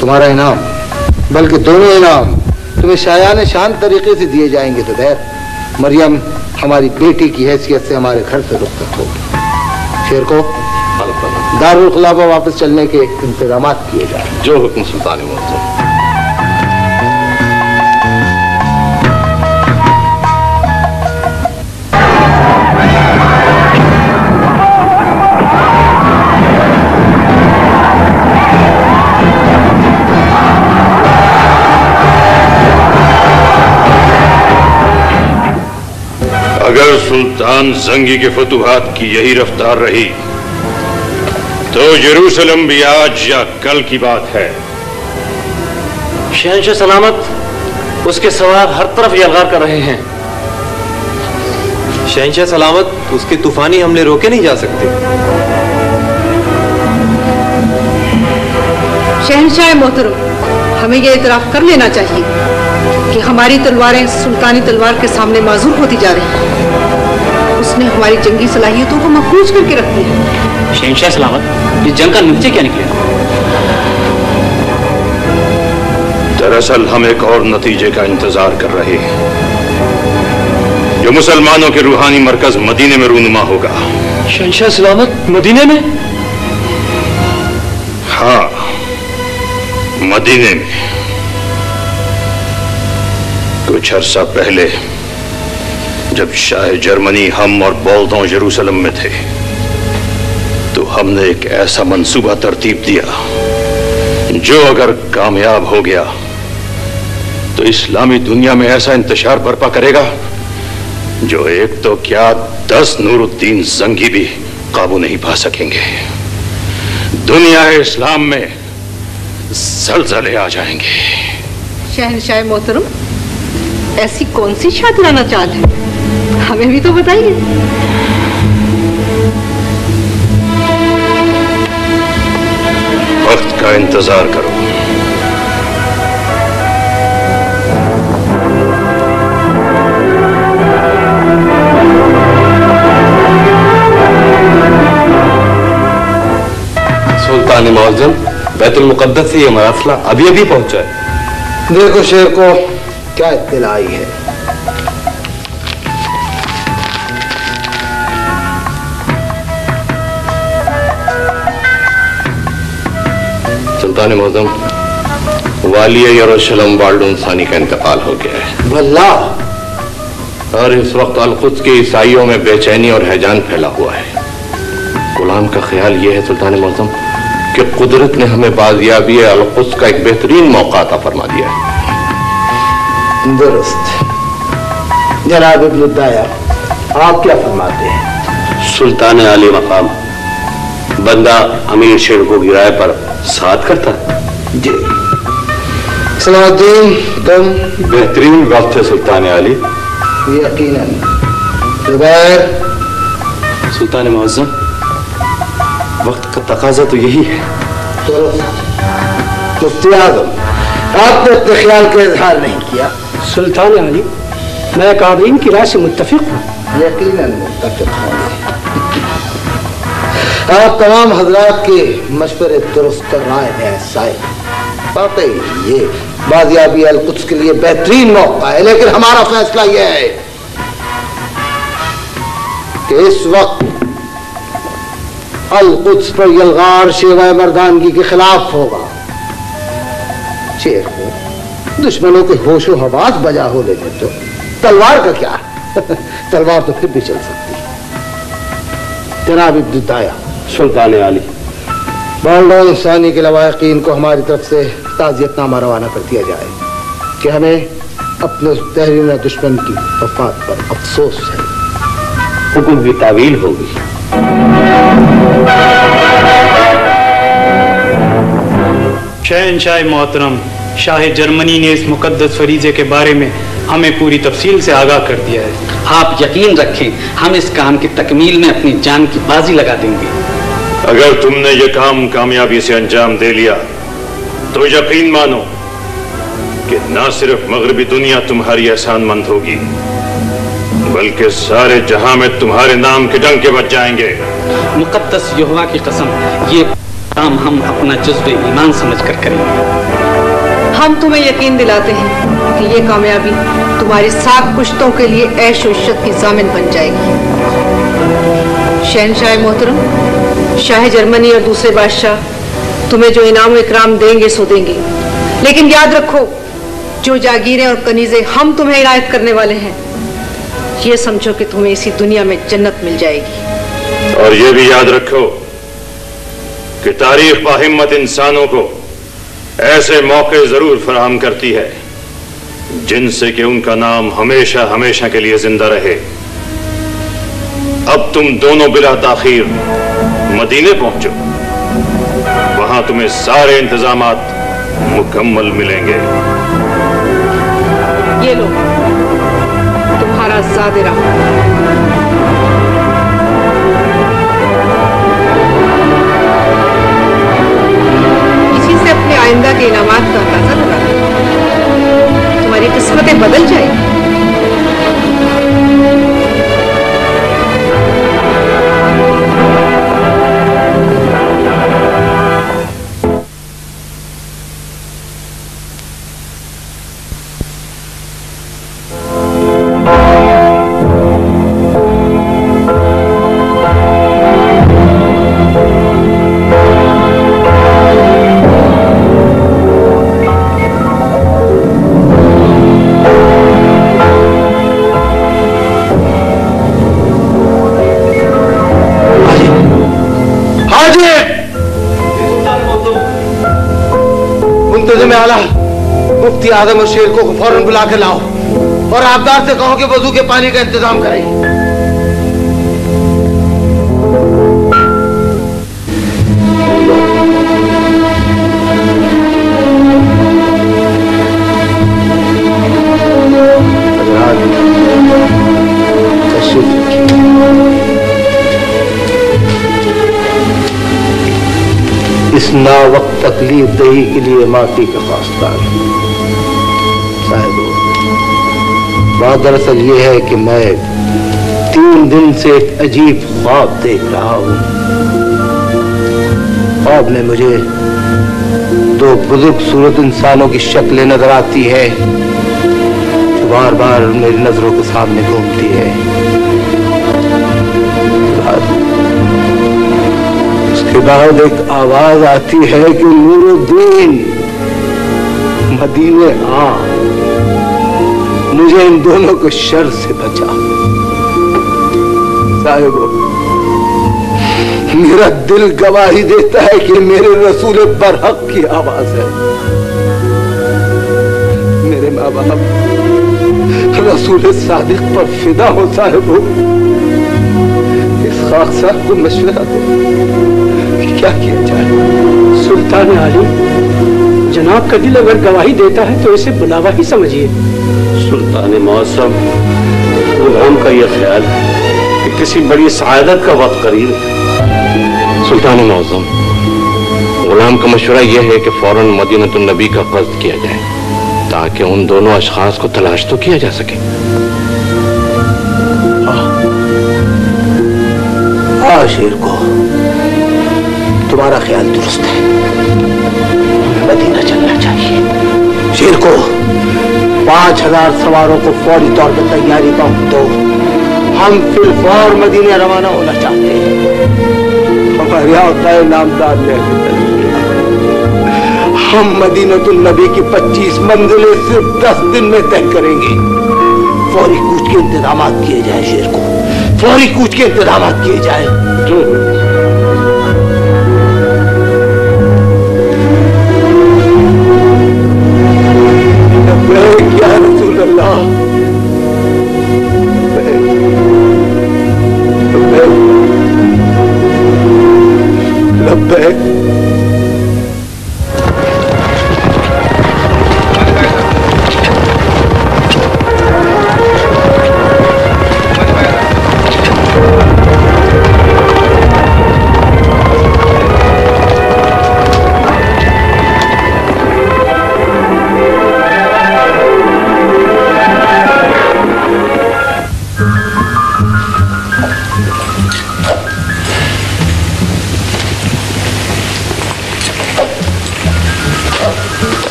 तुम्हारा इनाम, बल्कि दोनों इनाम तुम्हें शायान शान तरीके से दिए जाएंगे। जुबैर, मरियम हमारी बेटी की हैसियत से हमारे घर से रुखसत होगी। शेर को दारुल खिलाफा वापस चलने के इंतजाम किए जाए। जो हुक्म सुल्तान मौज़म। अगर सुल्तान जंगी के फतुहात की यही रफ्तार रही तो यरूशलेम भी आज या कल की बात है। शहंशाह सलामत, उसके सवार हर तरफ यलगार कर रहे हैं। शहंशाह सलामत, उसके तूफानी हमले रोके नहीं जा सकते। शहंशाह मोहतरम, हमें यह इतराफ कर लेना चाहिए कि हमारी तलवारें सुल्तानी तलवार के सामने माजूर होती जा रही हैं। उसने हमारी जंगी सलाहियतों को मफलूज करके रख दिया। शहंशाह सलामत, इस जंग का नतीजा क्या निकलेगा? दरअसल हम एक और नतीजे का इंतजार कर रहे हैं, जो मुसलमानों के रूहानी मरकज मदीने में रूनुमा होगा। शहंशाह सलामत, मदीने में? हाँ, मदीने में। कुछ अरसा पहले जब शाह जर्मनी, हम और बोल्दों यरूशलेम में थे, तो हमने एक ऐसा मंसूबा तरतीब दिया जो अगर कामयाब हो गया तो इस्लामी दुनिया में ऐसा इंतशार बर्पा करेगा जो एक तो क्या 10 नूरुद्दीन जंगी भी काबू नहीं पा सकेंगे। दुनिया इस्लाम में ज़लज़ले आ जाएंगे। शहंशाह मोहतरम, ऐसी कौन सी शातिराना चाल है, हमें भी तो बताइए। वक्त का इंतजार करो। सुल्तान मुअज्जम, बैतुल मुक़द्दस से ये मरासला अभी अभी पहुंचा है। देखो शेर को क्या इत्तला आई है। सुल्तान मुअज्जम, वाली यरूशलेम वाल्डून सानी का इंतकाल हो गया है। वल्लाह। और इस वक्त अल-कुद्स के ईसाइयों में बेचैनी और हैजान फैला हुआ है। गुलाम का ख्याल यह है सुल्तान मुअज्जम कि कुदरत ने हमें बाजियाबी अल-कुद्स का एक बेहतरीन मौका अता फरमा दिया है। दुरुस्त। जनाब इब्न दाया, आप क्या फरमाते हैं? सुल्तान आली मकाम बंदा अमीर शेर को गिराए पर साथ करता। जी सलाहुद्दीन, तुम? बेहतरीन वक्त है सुल्तान आली। यकीनन। जुबैर? सुल्तान मुअज्जम, वक्त का तकाजा तो यही है। मुफ्ती आज़म, आपने अपने ख्याल का इजहार नहीं किया। सुल्तान अली, मैं कादरीन की राय से मुत्तफिक हूँ। यकीनन मुत्तफिक हूँ। आप तमाम हजरात के मशवरे दुरुस्त राय में साहिब। वाकई ये बाजियाबी अल-कुद्स के लिए बेहतरीन मौका है, लेकिन हमारा फैसला यह है कि इस वक्त अल-कुद्स पर यलगार शेवा मर्दानगी के खिलाफ होगा। शेर को दुश्मनों के होशो हवास बजा हो लेने तो तलवार का क्या तलवार तो फिर भी चल सकती है। जनाब इब्न दाया। सुल्तान आली, बाल्डो इंसानी के लवाकिन को हमारी तरफ से ताज़ियतनामा रवाना कर दिया जाए कि हमें अपने तहरीर दुश्मन की वफात पर अफसोस है। हुक्म की तावील होगी। शहंशाह मोहतरम, शाह जर्मनी ने इस मुकद्दस फरीजे के बारे में हमें पूरी तफसील से आगाह कर दिया है। आप यकीन रखें, हम इस काम की तकमील में अपनी जान की बाजी लगा देंगे। अगर तुमने ये काम कामयाबी से अंजाम दे लिया तो यकीन मानो कि न सिर्फ मगरबी दुनिया तुम्हारी एहसानमंद होगी, बल्कि सारे जहां में तुम्हारे नाम के डंके बज जाएंगे। मुकद्दस यहोवा की कसम, ये काम हम अपना जुज़्व ईमान समझकर करेंगे। हम तुम्हें यकीन दिलाते हैं कि ये कामयाबी तुम्हारी साख पुश्तों के लिए ऐश और इज्जत की ज़ामिन बन जाएगी। शहंशाह मोहतरम, शाह जर्मनी और दूसरे बादशाह तुम्हें जो इनाम इकराम देंगे सो देंगे, लेकिन याद रखो जो जागीरें और कनीज़ें हम तुम्हें इनायत करने वाले हैं, ये समझो कि तुम्हें इसी दुनिया में जन्नत मिल जाएगी। और ये भी याद रखो कि तारीख बाहिम्मत इंसानों को ऐसे मौके जरूर फराहम करती है जिनसे कि उनका नाम हमेशा हमेशा के लिए जिंदा रहे। अब तुम दोनों बिला ताखीर मदीने पहुंचो, वहां तुम्हें सारे इंतजामात मुकम्मल मिलेंगे। ये लो तुम्हारा ज़ादिरा। इसी से अपने आइंदा के इनामात का अंदाजा लगा तुम्हारी किस्मतें बदल जाएगी। मुफ्ती आजम और शेर को फौरन बुला के लाओ और आबदार से कहो कि वजू के पानी का इंतजाम करें। इस ना वक्त तकलीफ दही के लिए माफी का खासदार साहिब। बात दरअसल ये है कि मैं 3 दिन से एक अजीब ख्वाब देख रहा हूँ। ख्वाब में मुझे 2 बुजुर्ग सूरत इंसानों की शक्लें नजर आती है जो बार बार मेरी नजरों के सामने घूमती है। उसके बाद एक आवाज आती है कि नूरुद्दीन मदीने आ, मुझे इन दोनों को शर से बचा। साहिबो, मेरा दिल गवाही देता है कि मेरे रसूल बरहक की आवाज है। मेरे माँ बाप रसूल सादिक पर फिदा हो। साहिबो, इस खाक साहब को मशवरा दो कि क्या किया जाए। सुल्तान आली, जनाब का दिल अगर गवाही देता है तो इसे बुलावा ही समझिए। सुल्तान मौसम, गुलाम का यह ख्याल है कि किसी बड़ी सआदत का वक्त करीब है। सुल्तान मौसम, गुलाम का मशवरा यह है कि फौरन मदीनतुन नबी का कस्द किया जाए ताकि उन दोनों अशखास को तलाश तो किया जा सके। हाँ शेर को, तुम्हारा ख्याल दुरुस्त है, मदीना चलना चाहिए। शेर को 5000 सवारों को फौरी तौर पर तैयारी का हुक्म दो। हम फिलफौर मदीने रवाना होना चाहते हैं। हमारे आका नामदार ने हम मदीनतुन नबी की 25 मंजिलें सिर्फ 10 दिन में तय करेंगे। फौरी कूच के इंतजाम किए जाए। शेर को फौरी कूच के इंतजाम किए जाए। जो क्या रसूल अल्लाह, लब्बैक।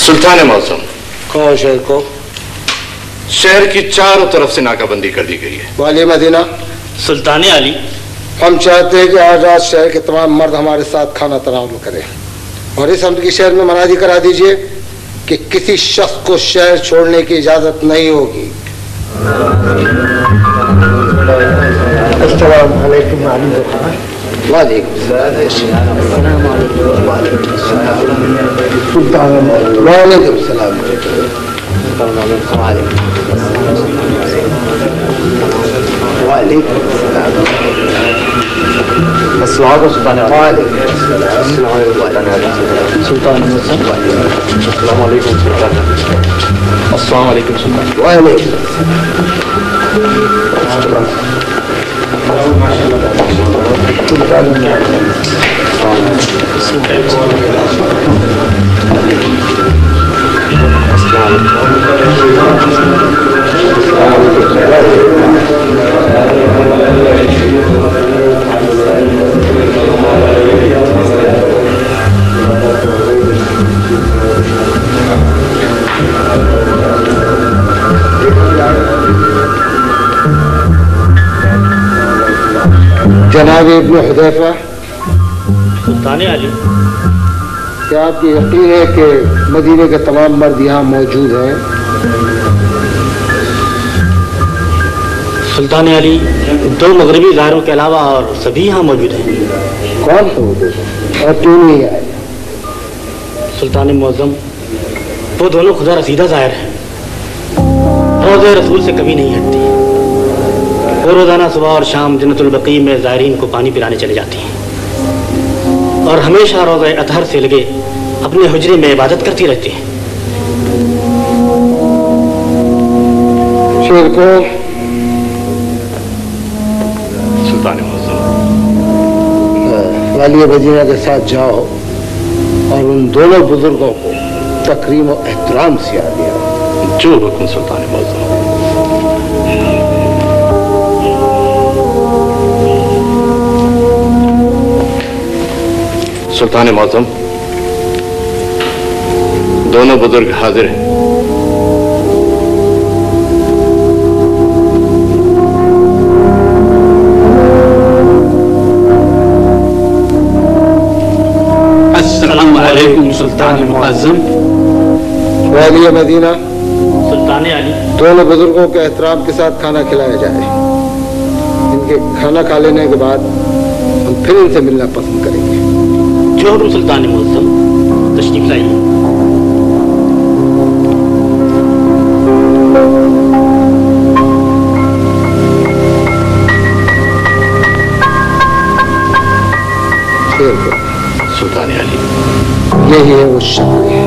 सुल्तान मौसम, कहो शहर को। शहर की चारों तरफ से नाकाबंदी कर दी गई है। वाली मदीना, सुल्तान आली, हम चाहते हैं कि आज रात शहर के तमाम मर्द हमारे साथ खाना तनावुल करें और इस अमर की शहर में मनादी करा दीजिए कि किसी शख्स को शहर छोड़ने की इजाजत नहीं होगी। अस्सलाम वालेकुम। वालेकुम सुल्तान, वालेकुम सलाम। वालेकुम अस्सलाम सुल्तान, सुल्तान, अस्सलाम वालेकुम सुल्तान, अस्सलाम वालेकुम सुल्तान, वालेकुम जनाब इब्न हुदैफा, सुल्तान आली, क्या आपको यकीन है कि मदीने के तमाम मर्द यहाँ मौजूद हैं? सुल्तान अली, 2 मगरबी ज़ाहिरों के अलावा और सभी यहाँ मौजूद हैं। कौन है वो और क्यों नहीं आए? सुल्तान मुअज़्ज़म, वो दोनों खुदा रसीदा ज़ाहिर हैं, रोज़े रसूल से कभी नहीं हटती। वो रोज़ाना सुबह और शाम जन्नतुल बकी में ज़ायरीन को पानी पिलाने चले जाती हैं और हमेशा रोज़े अतहर से लगे अपने हुजरे में इबादत करती रहती हैं। शेर को सुल्तान मुअज़्ज़म, वाली मदीना के साथ जाओ उन दोनों बुजुर्गों को तकरीम और एहतराम से आ गया। जो हुक्म सुल्तान मौज़म। सुल्तान मौज़म, दोनों बुजुर्ग हाजिर हैं। अस्सलामु अलैकुम सुल्तान मुअज़्ज़म। वाली मदीना, सुल्तान अली, दोनों बुजुर्गों के एहतराम के साथ खाना खिलाया जाए। इनके खाना खा लेने के बाद हम फिर इनसे मिलना पसंद करेंगे। जो हुक्म सुल्तान मुअज़्ज़म, तशरीफ लाइए। सुल्तान अली, यही है वो शक्ल है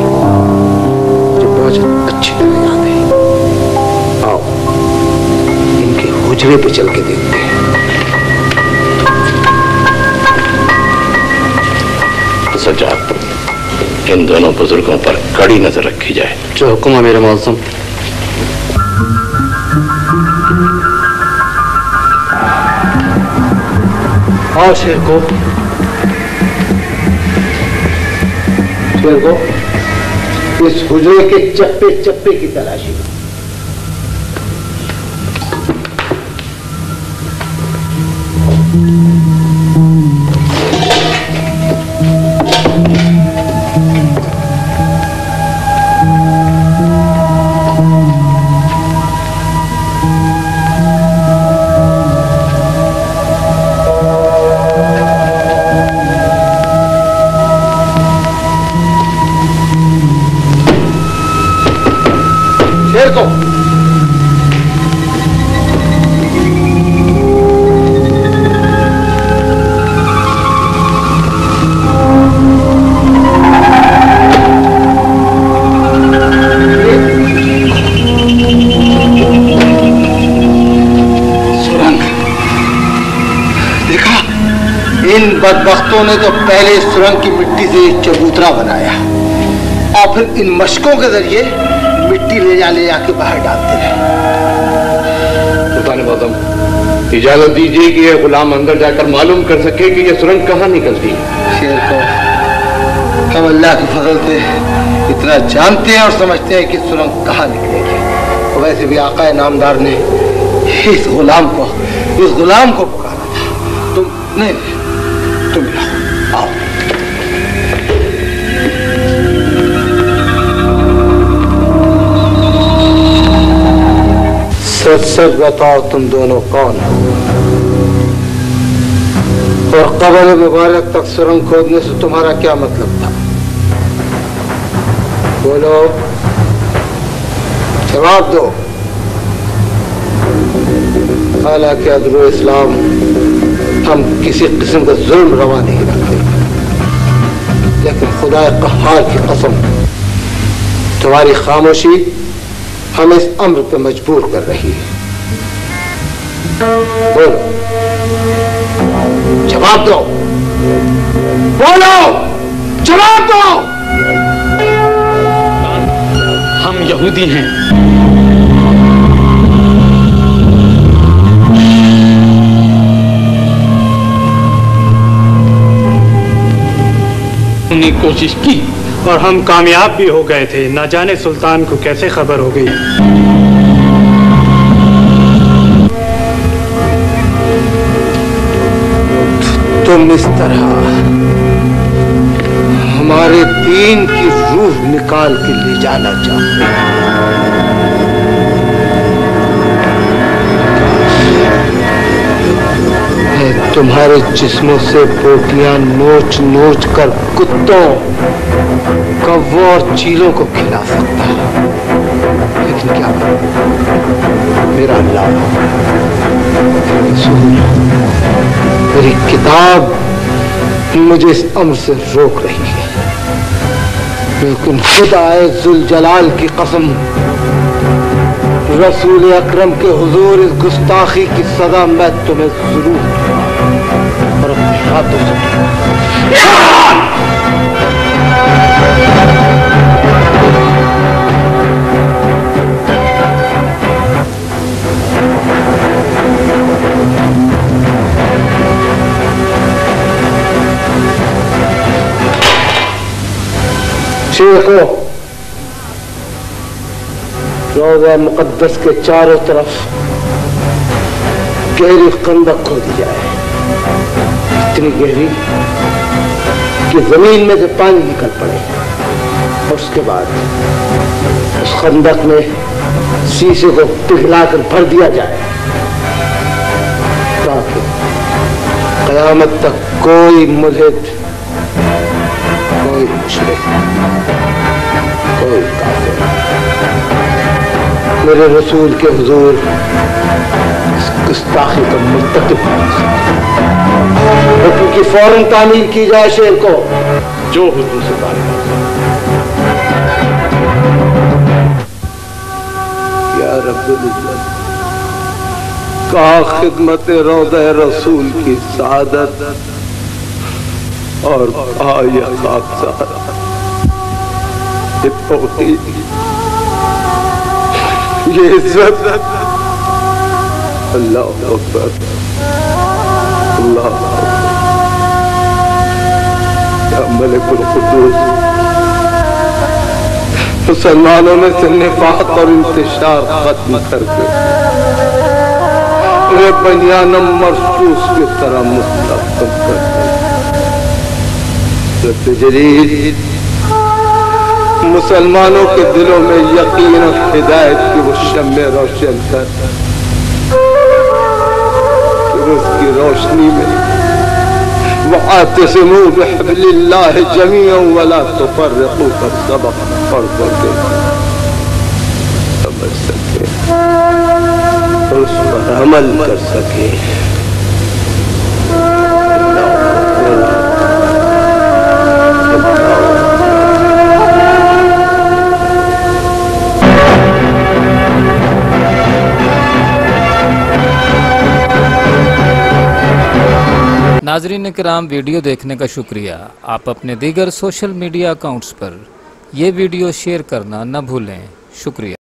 जो बहुत अच्छी तरह याद है। आओ इनके हुजरे पे चल के देखते हैं। सज्जाद, इन दोनों बुजुर्गों पर कड़ी नजर रखी जाए। जो हुक्म है मेरे मौसम। आओ शेर को इस हुजरे के चप्पे चप्पे की तलाशी। शेर को इन बदबख्तों ने तो पहले सुरंग की मिट्टी से एक चबूतरा बनाया और फिर इन मशकों के जरिए मिट्टी ले जाके बाहर डालते रहे। सुल्तान मौज़म, इजाजत दीजिए कि यह गुलाम अंदर जाकर मालूम कर सके कि यह सुरंग कहाँ निकलती है। शेर को हम अल्लाह के फजल से इतना जानते हैं और समझते हैं कि सुरंग कहाँ निकलेगी। वैसे भी आका नामदार ने इस गुलाम को पुकारा था। तुम नहीं, तुम आओ। सच सच बताओ तुम दोनों कौन हो और कब्र मुबारक तक सुरंग खोदने से तुम्हारा क्या मतलब था? बोलो, जवाब दो। हालांकि अदर इस्लाम हम किसी किस्म का जुल्म रवा नहीं रखते, लेकिन खुदा कहार की कसम तुम्हारी खामोशी हमें इस अम्र पे मजबूर कर रही है। बोलो, जवाब दो, बोलो, जवाब दो। हम यहूदी हैं। हमने कोशिश की और हम कामयाब भी हो गए थे। ना जाने सुल्तान को कैसे खबर हो गई। तुम इस तरह हमारे दीन की रूह निकाल के ले जाना चाहते हो। तुम्हारे जिस्मों से बोटियां नोच नोच कर कुत्तों, कौवों और चीलों को खिला सकता है, लेकिन क्या करूं? मेरा अल्लाह, मेरी किताब मुझे इस अम्र से रोक रही है। लेकिन खुदाए जुल जलाल की कसम, रसूल अकरम के हुजूर इस गुस्ताखी की सजा मैं तुम्हें जरूर और अपने हाथों से शेखों, रोज़ा मुक़द्दस के चारों तरफ गहरी खंदक खोदी जाए, इतनी गहरी कि जमीन में से पानी निकल पड़े। और उसके बाद उस खंदक में शीशे को पिघलाकर भर दिया जाए ताकि क़यामत तक कोई मुल्हिद, कोई मुशरिक, कोई काफिर मेरे रसूल के हुजूर इस गुस्ताखी का मुर्तकिब नहीं हो सकता। हुक्म की फौरन तामील की जाए शेर को, जो हुक्म से तामील या रब्बुल इज्जत, कहा खिदमत रौज़ा रसूल की सआदत और ये खाकसार, ये तौक़ीद, ये इज्जत। अल्लाह अकबर, अल्लाह अकबर। या मलिकुल कुद्दूस, मुसलमानों में से निफाक और इंतशार खत्म करके उन्हें बनियानम मरसूस की तरह मुस्तहकम करते। रब्बे जलील, मुसलमानों के दिलों में यकीन और हिदायत की वो शम्मे रोशन कर, उसकी रोशनी में वअतसिमू बिहब्लिल्लाह जमीअन वला तुफर्रिकू का सबक पढ़ के समझ सके और उस पर अमल कर सके। नाज़रीन किराम, वीडियो देखने का शुक्रिया। आप अपने दीगर सोशल मीडिया अकाउंट्स पर ये वीडियो शेयर करना न भूलें। शुक्रिया।